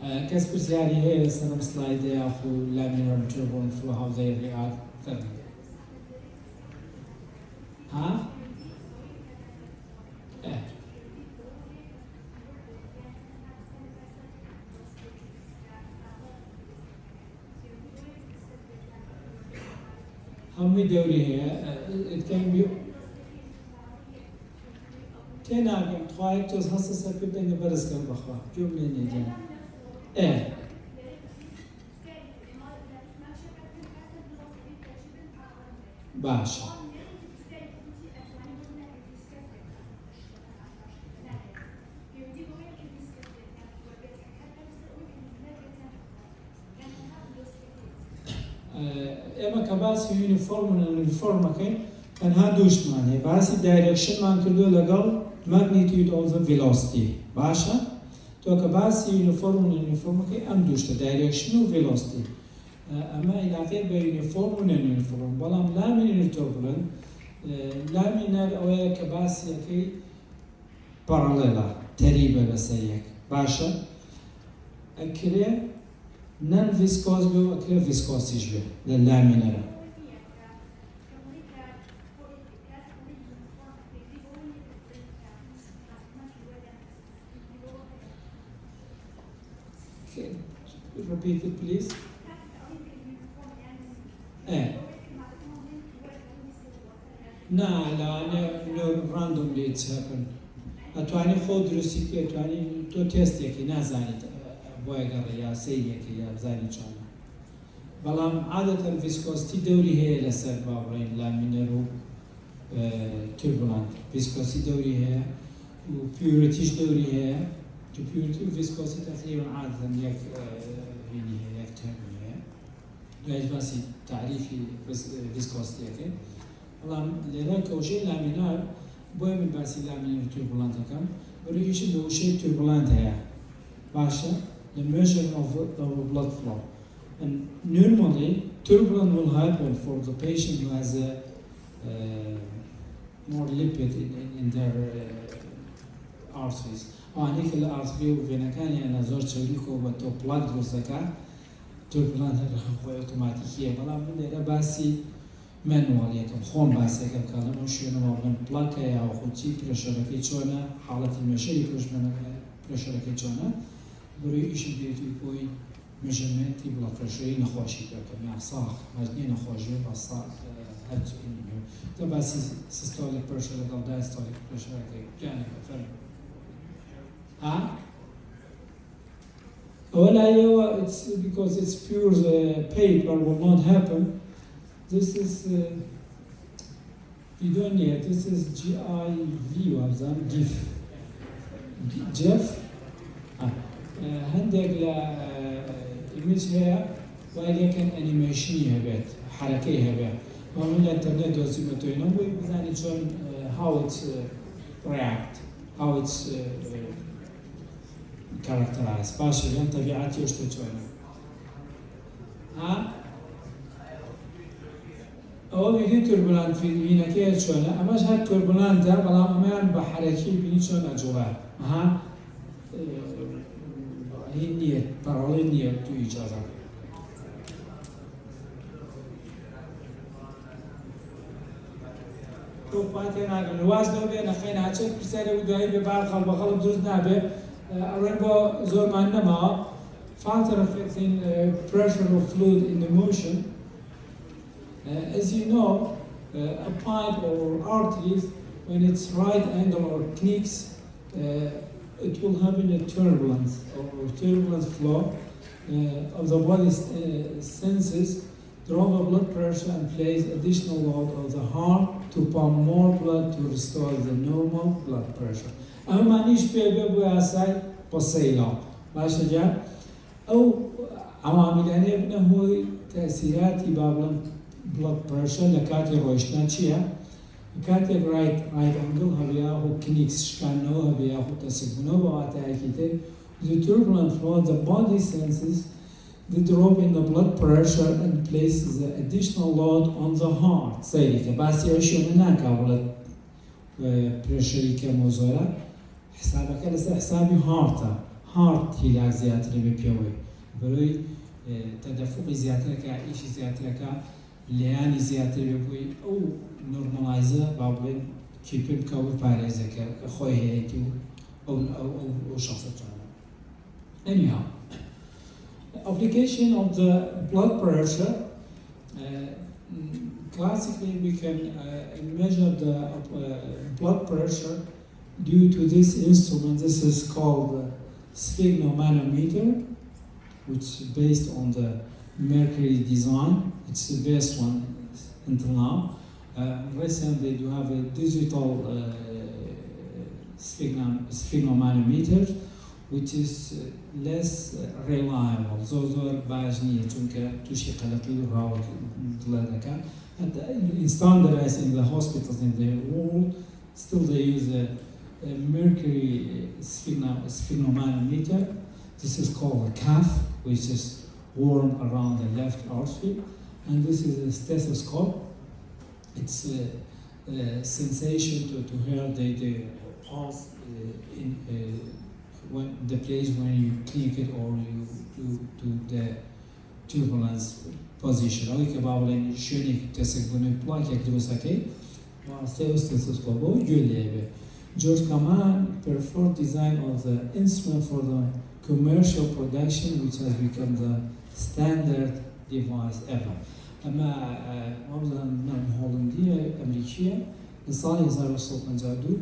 كاس برسياري هي سنم سلايد يا اخو لامينار توربين فلو هاو they react ها؟ هم دوري هي it can be تناقم تخايف توز حساسة كده برز كم بخوا جملة نيجان باشا اما كباسي يونيفورم كان هادوش معنى باسي دايركشن مان كردو لقل magnitude of the velocity باشا تو كباسي يونيفورم ام دوشت دايركشن و velocity اما علاقه بيونيفورم و يونيفورم بلام لامينر توربulent لامينر اوه كباسي كي parallel تريبه بسيك باشا اكري نان فيسكوز بيو اكري فيسكوسيش بيو لللامينر Repeat it, please. لا randomly it's happened. أتواني خود رسيكي أتواني تو تيست يكي نازاني بويغر يا سيكي يا بزاني شانا. بلام عادة الفيسكوستي دوري هي لسر بابرين لامينرو turbulent. فيسكوستي دوري هي و purityش دوري هي. To purity viscosity تقريبا عادة يك يعني يك ترمي لا يجوز تعريفي بس viscosity يك. والله لذلك وشيء لامينار بوي من بس لامينار turbulent كم بريش إنه شيء turbulent هي باشا the measure of blood flow and normally turbulent will happen for the patient who has a more lipid in their arteries. آنی که الارتری و وینکانی نظر چوری کو با تو پلاک درستکا توربulent خوی اتوماتیکیه بلا من دیره باسی منوال یکم خون باسی یکم کلام وشیونه ما من پلاک یا خودی پرشرکی چونه حالتی میشه یکوش من پرشرکی چونه بروی ایشی بیتی کوی میجرمنتی بلا پرشری نخواشی کرد یا صاح مجنی نخواشی با صاح هرچ اینو تو باسی سیستولیک پرشر کال دایستولیک پرشر که جانی فرق Well, it's because it's pure paper will not happen. This is you don't need. This is GIV or GIF. جيف هندق لا إيميج هي ولكن أنيميشن هبت حركة هبت ومن الإنترنت وسيمتوينه وبزاني شون how it react how it's characterized باشا لأن طبيعتي وشتوينه أو بيجي توربولانت في هنا كي شونه أما هاد توربولانت ده بلا أمان بحركي بيجي شون أجواء هي نية parallel نية to each other. تو بعدين على الوزن بين خينا هاتشك بسرعة وداعي ببعض خلب خلب دوز نابه أرنبو زور ما نما factor affecting pressure of fluid in the motion. As you know, a pipe or arteries, when it's right angle or knicks, it will have a turbulence or turbulence flow of the body's senses, drop of blood pressure and place additional load of the heart to pump more blood to restore the normal blood pressure. أما معنيش بيبقى أساي بسيلا ماشي جا أو عوامل يعني ابنه هو تأثيرات بابل blood pressure لكاتي رويشنا شيا كاتي رايت angle هبيا هو كنيكس شكانو هبيا هو تسبنو بواتاي كده the turbulent flow the body senses the drop in the blood pressure and places the additional load on the heart سيريكا بس يعيشون هناك أولاد pressure كموزورة حسابك لسه حسابي heart هي لا زيادة بيبيوي بروي تدفق زيادة كا إيش زيادة كا لياني زيادة بيبوي أو normalize بابل كيبين كاو باريزة كا خوي هيتيو أو شخص جانا. Anyhow, application of the blood pressure. Classically, we can measure the blood pressure due to this instrument. This is called the sphygmomanometer, which is based on the mercury design. It's the best one until now. Recently, you have a digital sphygmomanometer, which is less reliable. Those are bajniye chunka tushi qalaqi raw dladaka. And standardized in the hospitals in the world, still they use a mercury sphygmomanometer. This is called a cuff, which is worn around the left artery. And this is a stethoscope. It's a sensation to hear the pulse in when the place when you click it or you do the turbulence position. أو كبابلين شوني تسكبونه بلاك يدرسكي stethoscope جوليبه. George Kaman performed design of the instrument for the commercial production, which has become the standard device ever. أما مثلا من هولندية أمريكية لصالح زارو صوت نجادو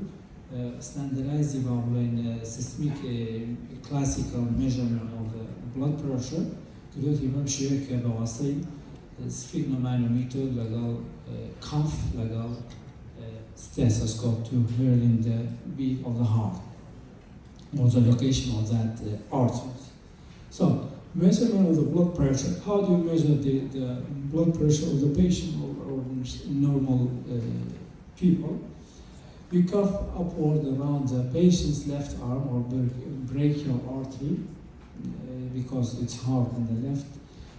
standardized بابلين systemic classical measurement of the blood pressure. دلوقتي بمشي هيك بواسطة sphygmomanometer لقال cuff لقال stethoscope to hearing the beat of the heart or the location of that arteries. So, measurement of the blood pressure. How do you measure the blood pressure of the patient or normal people? We cuff upward around the patient's left arm or brachial artery because it's hard on the left,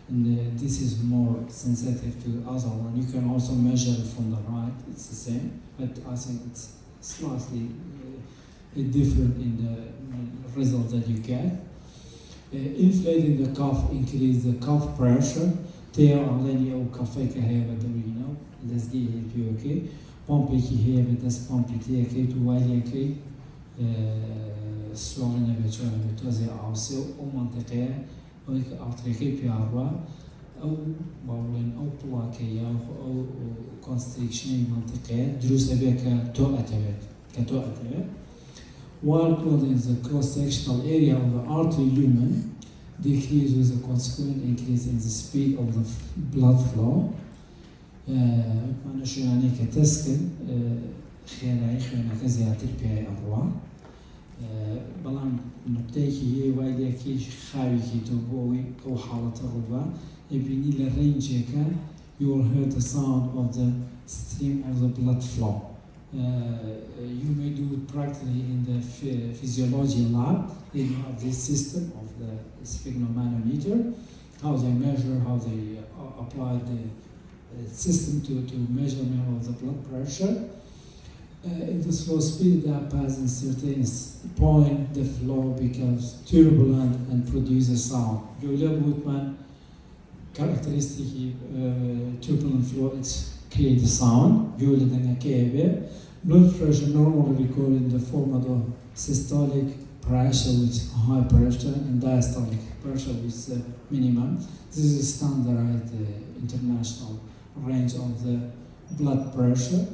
and this is more sensitive to the other one. You can also measure from the right, it's the same, but I think it's slightly different in the result that you get. Inflating the cuff increase the cuff pressure. Tear already or cafe kaheva dorino. Let's get it okay. Pump here, that's pump it here to wide okay. Swollen a bit because they are so omanteca or artery piara or bowling or plakia or constriction manteca, drusabeka to atave. While clothing the cross-sectional area of the artery lumen decrease with a consequent increase in the speed of the blood flow. أنا شو يعني كتسكن خيانة خيانة كزيادة البيع الروا نقطەیەکی هەیە وای لێکی خاوێکی تۆ بۆ ئەوەی ئەو حاڵەتە ڕووبا ئەبینی لە ڕێنجێکە you will hear the sound of the stream of the blood flow. You may do it practically in the physiology lab. They have this system of the sphygmomanometer, how they measure, how they apply the system to measurement of the blood pressure. If the slow speed that passes certain point, the flow becomes turbulent and produces sound. Julia Woodman characteristic turbulent flow it's create the sound. Julia Dangakebe. Blood pressure normally recorded in the form of the systolic pressure with high pressure and diastolic pressure with minimum. This is a standardized international range of the blood pressure,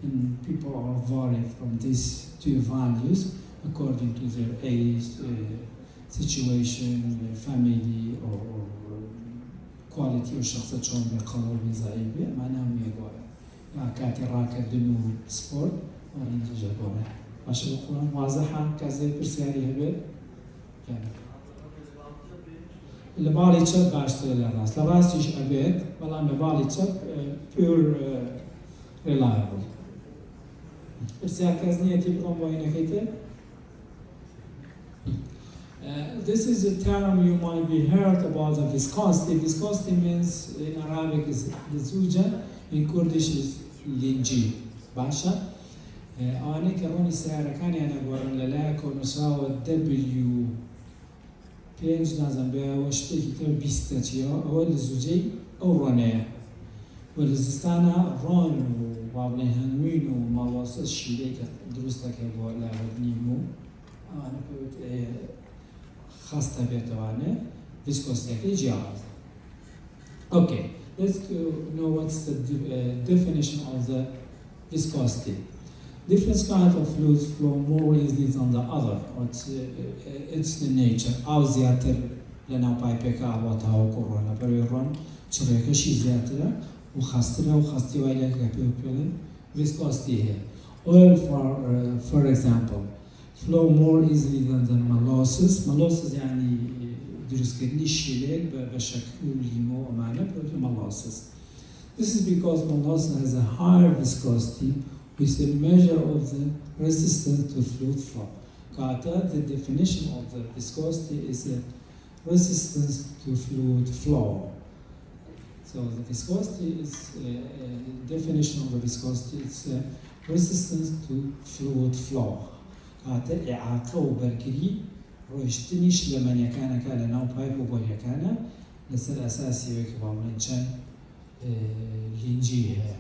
and people are varying from these two values according to their age, situation, family, or quality of شخص شون بقلب زعيبة معناه ميقوله. كاتي راكدنو سبورت وإنجا جبوره. باشه بخورم واضحة كذا برسياري هبه. اللي بالي شاب باشتري للراس. للراس تيش أبيت والله ما بالي شاب pure reliable. برسيار كذنية تبغون بوينه كيته. This is a term you might be heard about the viscosity. Viscosity means in Arabic is the zuja, in Kurdish is linji. Basha. أنا كروني سعر كان أنا أقول لك ونساوي W page نازم بها واشتكي كبيستاتيا أول الزوجي أو رانية والزستانا ران وابلين هنوين ومواصل الشيء درستك هو لا نيمو أنا كنت خاصة بيتوانه viscosity جاهز. Okay, let's know what's the definition of the viscosity. Different kinds of fluids flow more easily than the other. It's the nature. أو زيادة لنا بايبك عوضها وكورونا بريرون شريك شيء زيادة وخاصة وياك كبيرة viscosity here. Oil for example flow more easily than the molasses. Molasses يعني درس كدني الشلال بشكل ليمو ومعنى molasses. This is because molasses has a higher viscosity, which is a measure of the resistance to fluid flow. The definition of the viscosity is a resistance to fluid flow. So the viscosity is definition of the viscosity. It's a resistance to fluid flow. إعاقة وبركري روشتنيش لمن يكان كان ناو بايب وبويا كان لسه أساسي ويكبرون كان لينجيها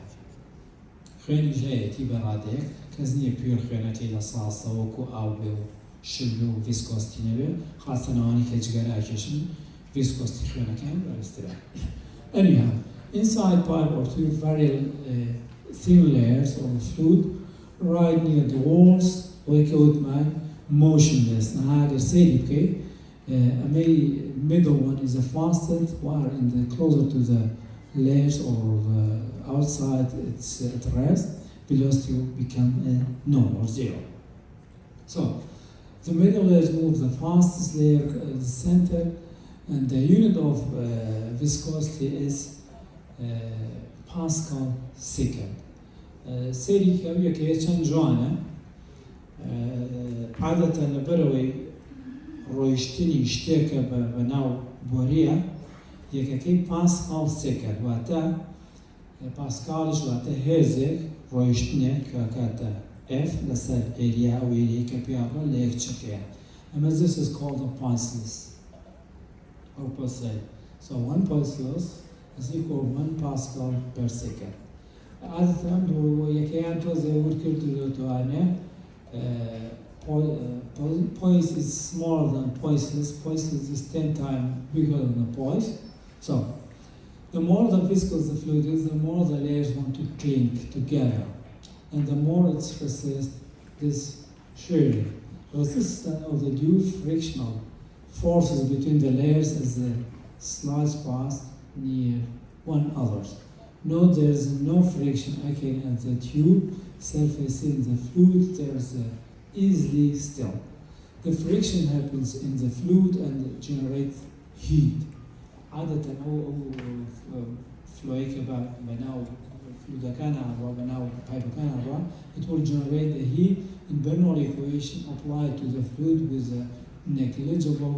خين جاية تبرادك كزني بيور خينتي لصاصة وكو أو بيو شلو فيسكوستي نبي خاصة نواني كجرا أكشن فيسكوستي خينة كان برسترا. Anyhow, inside pipe or two very thin layers of fluid right near the walls. ويكود معي motionless. هذا سيدي بكي. A middle one is a fastest, while in the closer to the layers or outside it's at rest. Velocity will become a null or zero. So the middle layers move the fastest layer at the center, and the unit of viscosity is Pascal second. سيدي كأويا كيتشان جوانا. عادة لبروي رويشتني اشتاكا بناو بوريا يكاكي باسكال سكر واتا باسكالش واتا هيزك رويشتني كاكاتا F لسال area أو area كبيابا ليك تشكيا. And this is called a pulseless or pulsate. So one pulseless is equal 1 Pascal per second. عادة ويكيان توزي وركرتو تواني poise is smaller than poiseless. Poiseless is 10 times bigger than the poise. So, the more the viscous the fluid is, the more the layers want to cling together, and the more it's resist this shearing. Resistance of the due frictional forces between the layers as the slides pass near one another. Note there is no friction occurring at the tube surface in the fluid. There is easily still. the friction happens in the fluid and generates heat. عادة هو فلويك بناو fluid كان أو بناو pipe كان أو it will generate the heat in Bernoulli equation applied to the fluid with a negligible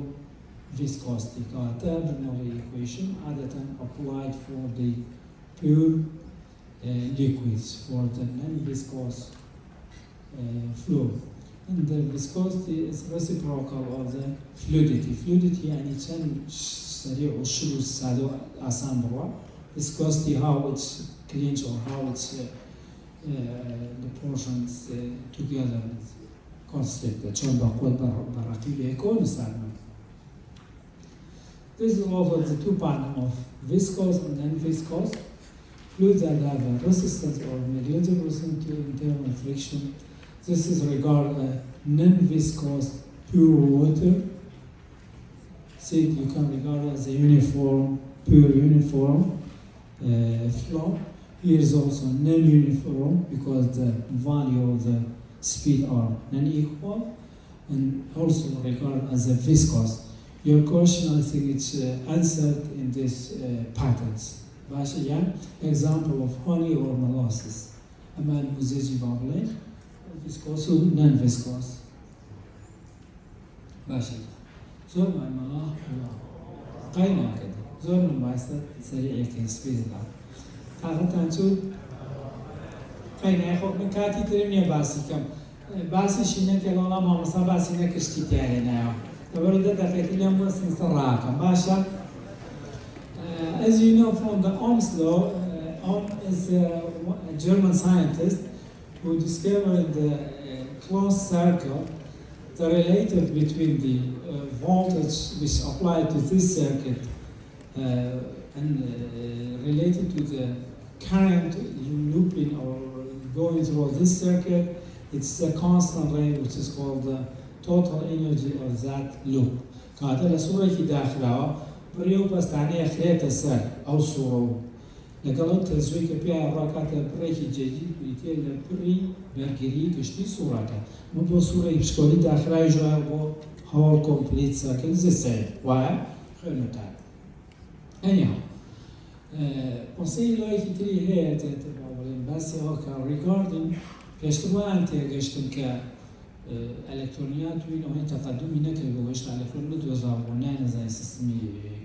viscosity. كاتا Bernoulli equation عادة applied for the pure liquids for the non-viscous flow. And the viscosity is reciprocal of the fluidity. Fluidity يعني كان سريع والشلو السادو آسان بروا. Viscosity how it's cleans or how it's the portions together constricted. شون بقول براقيل يكون استعمل. This is also the two patterns of viscous and non-viscous. Fluids that have a resistance or negligible resistance to internal friction. This is regarded as non-viscous pure water. See, you can regard it as a uniform, pure uniform flow. Here is also non-uniform because the value of the speed are non-equal, and also regarded as a viscous. Your question, I think it's answered in these patterns. Example of honey or molasses. أما المزيج بابلين viscous و non-viscous. ماشي. زور مع الملاح قايمة كده. زور من بعثة سريع يمكن سبيد العب. تعرفت عن شو؟ قايمة ياخد من كاتي ترمي باسي كم. باسي شينك يلا ما مصاب باسي نكشتي تاني. تبرد دقيقة اليوم بس نصراكم. ماشي. As you know from the Ohm's law, Ohm is a German scientist who discovered the closed circle, the relative between the voltage which applied to this circuit and related to the current looping or going through this circuit. It's a constant rate which is called the total energy of that loop. كانت الصورة كي داخلها بريو بس تعني خليت السر أو صورة لقلت تزويك بيها راكات بريكي جديد بريتيل بري برجري كشتي صورة مو بو صورة يبشكولي داخلها يجوا بو whole complete circle the same. Why? خلنا تعال. Anyhow, وصي لا يكتري هي تتبعولين بس هو regarding كشتوا أنت كشتن ك الكترونيات وين وين تقدم هناك بوجه الكترونيات وزارونان زي سيستمي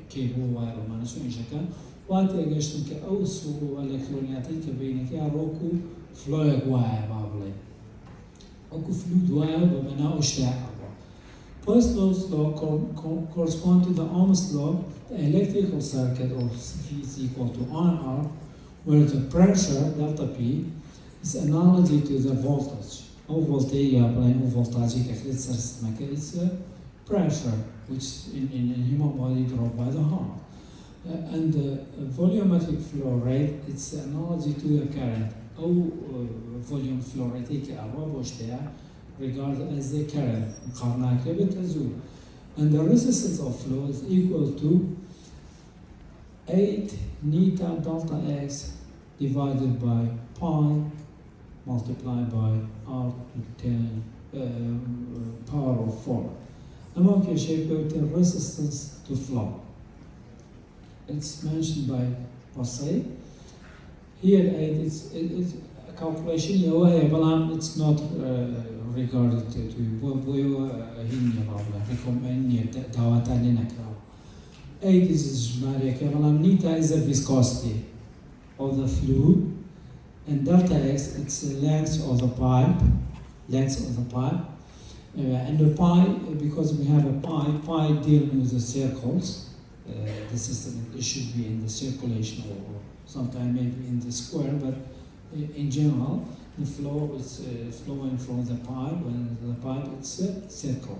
كيبو وما نسوي شكل وانت اجشتم كأوسو الكترونيات كبينك يا روكو فلو يقواي بابلي روكو فلو دواي وبناء اشتاق First law correspond to the Ohm's law, the electrical circuit of V is equal to R, where the pressure delta P is analogy to the voltage. أو voltage أو voltage it's a pressure which in human body dropped by the heart. And the volumetric flow rate it's analogy to the current أو volume flow rate regarded as the current and the resistance of flow is equal to 8 neta delta x divided by pi multiplied by r to 10 power of 4. Among your shape the resistance to flow. It's mentioned by Posse. Here it's a calculation, it's not regarded to recommend 8 is neta is the viscosity of the fluid, and delta x it's the length of the pipe, and the pi, because we have a pi dealing with the circles, the system it should be in the circulation or sometimes maybe in the square, but in general the flow is flowing from the pipe, and the pipe it's a circle.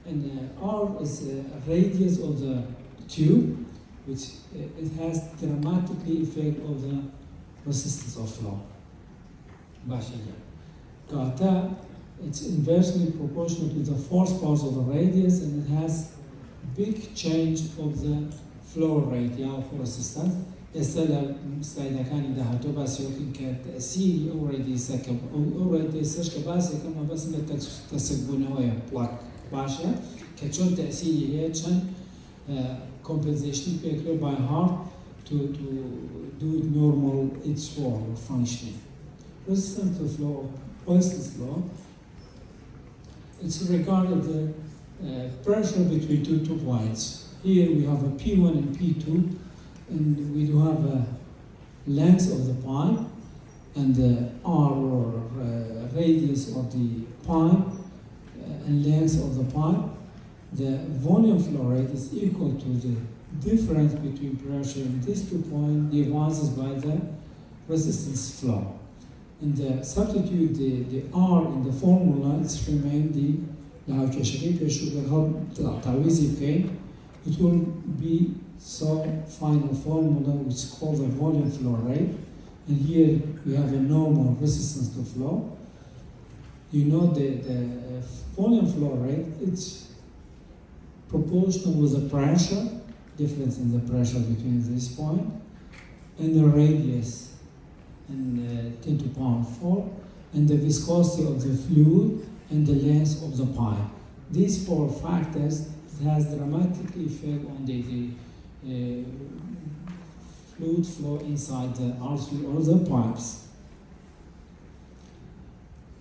And R is the radius of the tube, which it has dramatically effect of the resistance of flow. Gata, it's inversely proportional to the force part of the radius, and it has big change of the flow rate for resistance. إذا كان إذا هاتو بس يمكن كتأثير already سكب already سكب بس كمان بس ما تسكبونه ويا بلاك باشە کە چۆن تەسیری هەیە چەند compensation by heart to do it normal its form or functioning. Resistant to flow, Poisson's law, it's regarded the pressure between two points. Here we have a P1 and P2, and we do have a length of the pipe and the R or radius of the pipe and length of the pipe. The volume flow rate is equal to the difference between pressure in these 2 points divided by the resistance flow. And substitute the R in the formula, it's remain the it will be so final formula which is called the volume flow rate. And here we have a normal resistance to flow. You know the volume flow rate, it's proportional with the pressure, difference in the pressure between this point, and the radius, and 10 to the power 4, and the viscosity of the fluid, and the length of the pipe. These 4 factors has dramatic effect on the fluid flow inside the artery or the pipes.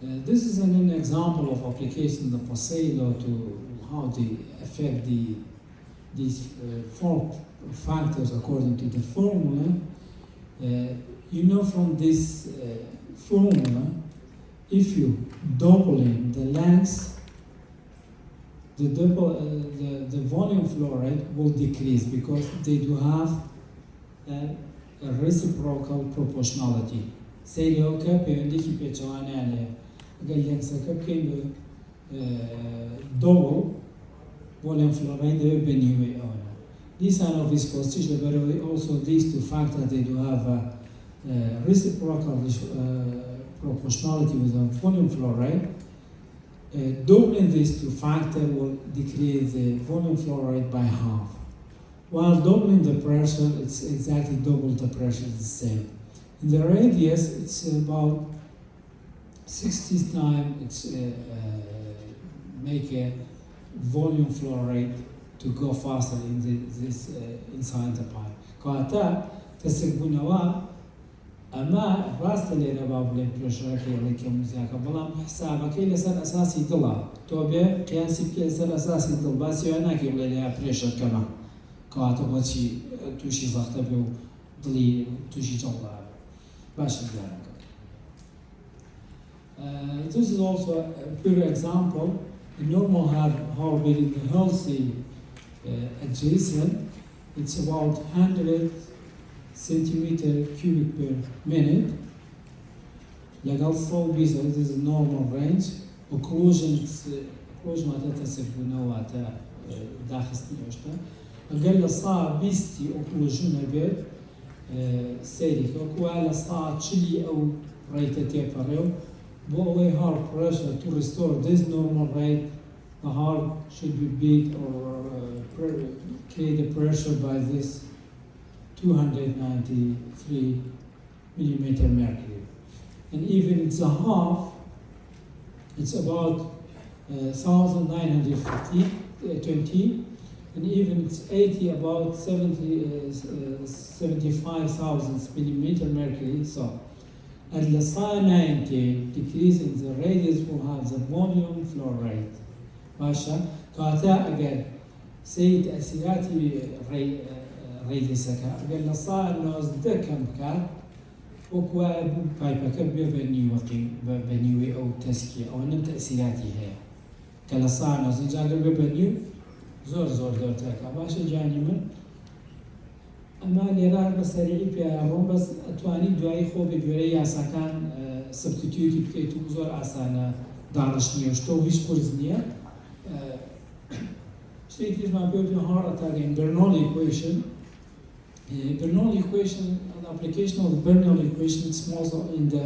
This is an example of application of the Poisson's law to how they affect these 4 factors according to the formula. You know from this formula, if you doubling the length, the volume flow rate will decrease because they do have a reciprocal proportionality. Serioka peyondeki peçanane gallensaka kemi double volume flow rate they benue ona. These are of viscosity, but also these 2 factors they do have a reciprocal proportionality with the volume flow rate. Doubling these 2 factors will decrease the volume flow rate by half. While doubling the pressure, it's exactly double the pressure, it's the same. In the radius, it's about 60 times it's make a volume flow rate to go faster in this inside the pipe. Kata تسبونوا أما راست اللي رباب لين بريشر كي كمزياك بلام حسابك إلى سر أساسي ضلا توبة قياسي كي سر أساسي ضل بس يعنى كي ولا لها بريشر كمان كاتو بتشي توشي زخته بيو ضلي توشي جلا باش الجارك. This is also a pure example. A normal heartbeat in the healthy adjacent, it's about 100 centimeter cubic per minute. Legal flow visa, this is a normal range. Occlusion معناتها تسببنا داخل نيوشتا. أقل صار بيستي occlusion بيت سيرك أو على صار تشلي أو rate تيبريو. But we have pressure to restore this normal rate. The heart should be beat or create a pressure by this 293 millimeter mercury. And even it's a half, it's about 1920, and even it's 80, about 75,000 millimeter mercury. So at the sine 90 decrease in the radius will have the volume flow rate. Basha, Kata again, سيد أسيراتي ريدسك قال صار ناس دكم كات وكوا بايبك بنيوي أو تسكي أو نم تأثيراتي هي قال صار ناس جاكر بنيو زور دورتك باش جاني من أما لرا بسرعي بيارون بس أتواني دواي خو بجوري ياسكان سبستيتيوتي بكيتو زور عسانا دانشني وشتو هيش كورزنيا State is my building heart attack in Bernoulli equation. Bernoulli equation, the application of the Bernoulli equation is also in the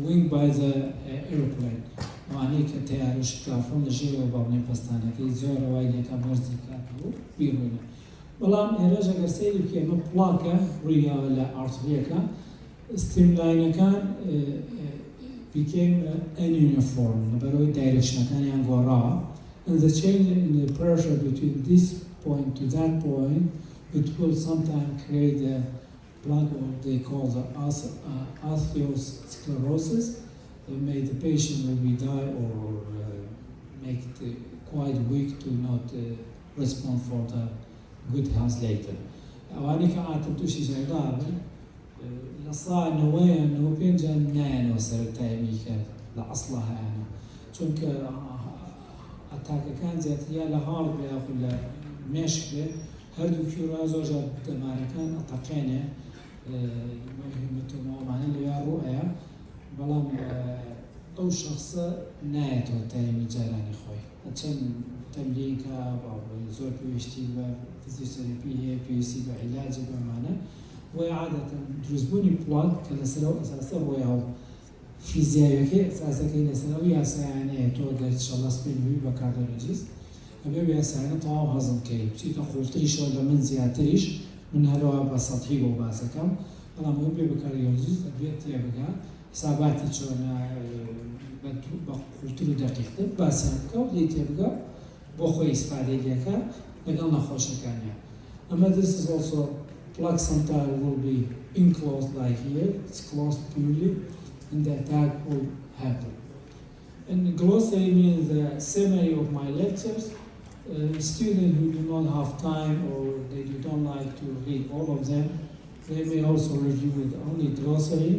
wing by the airplane. وعني كتيارش كافون لجيرو بابني بستانا كي زورا وايدي كابرزي كابو بيرونا. بلام إيراجا قرسيلي بكي مبلاكا ريا ولا أرتريكا streamline كان became ununiform. نبروي direction كان ينقورا And the change in the pressure between this point to that point, it will sometimes create a plaque, what they call the atherosclerosis. The patient will be die or make it quite weak to not respond for the good health later. وأنا كعاتب تشي جدار لصا نويا إنه بينجن نان وسرتاي ميكا لأصلها أنا چونك أتاك كان زيتيا لهار بياخد مشكلة هردو كيورا زوجة دماركان أتاقينه مهمته معناه اللي يا رؤيا بلام أو شخص نايت وتايمي جاراني خوي عشان تمرينكا أو زور بيشتي فيزيوثيرابي بيسي بعلاج بمعنى وعادة درزبوني بلاك كان سلو أساسا وياو فيزيائي أساسا كنا سلو يا ساعني تودر إن شاء الله سبيل بكارديولوجيست أبي يا ساعني طاو هضم كي بشي تقول تريش ولا من زيادتريش من هلوا بسطحي وباسكم أنا مهم بكارديولوجيست أبي تيابكا حساباتي شلون بقولتلو دقيقة بس هنكو ليت يبقى بخوي استفادة ليكا لقلنا خوش كانيا. أما this is also plaque sometime will be enclosed like here. It's closed purely, and the attack will happen. And glossary means the summary of my lectures. Students who do not have time or they don't like to read all of them, they may also review with only glossary.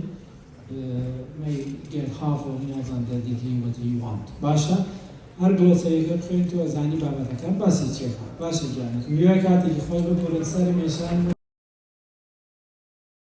May get half of more than the degree what you want. باشا هر glossary که خواهید تو از انی بابت کم باسی چه؟ باشه جانم. میوه کاتی که خواهید بپرد سر میشن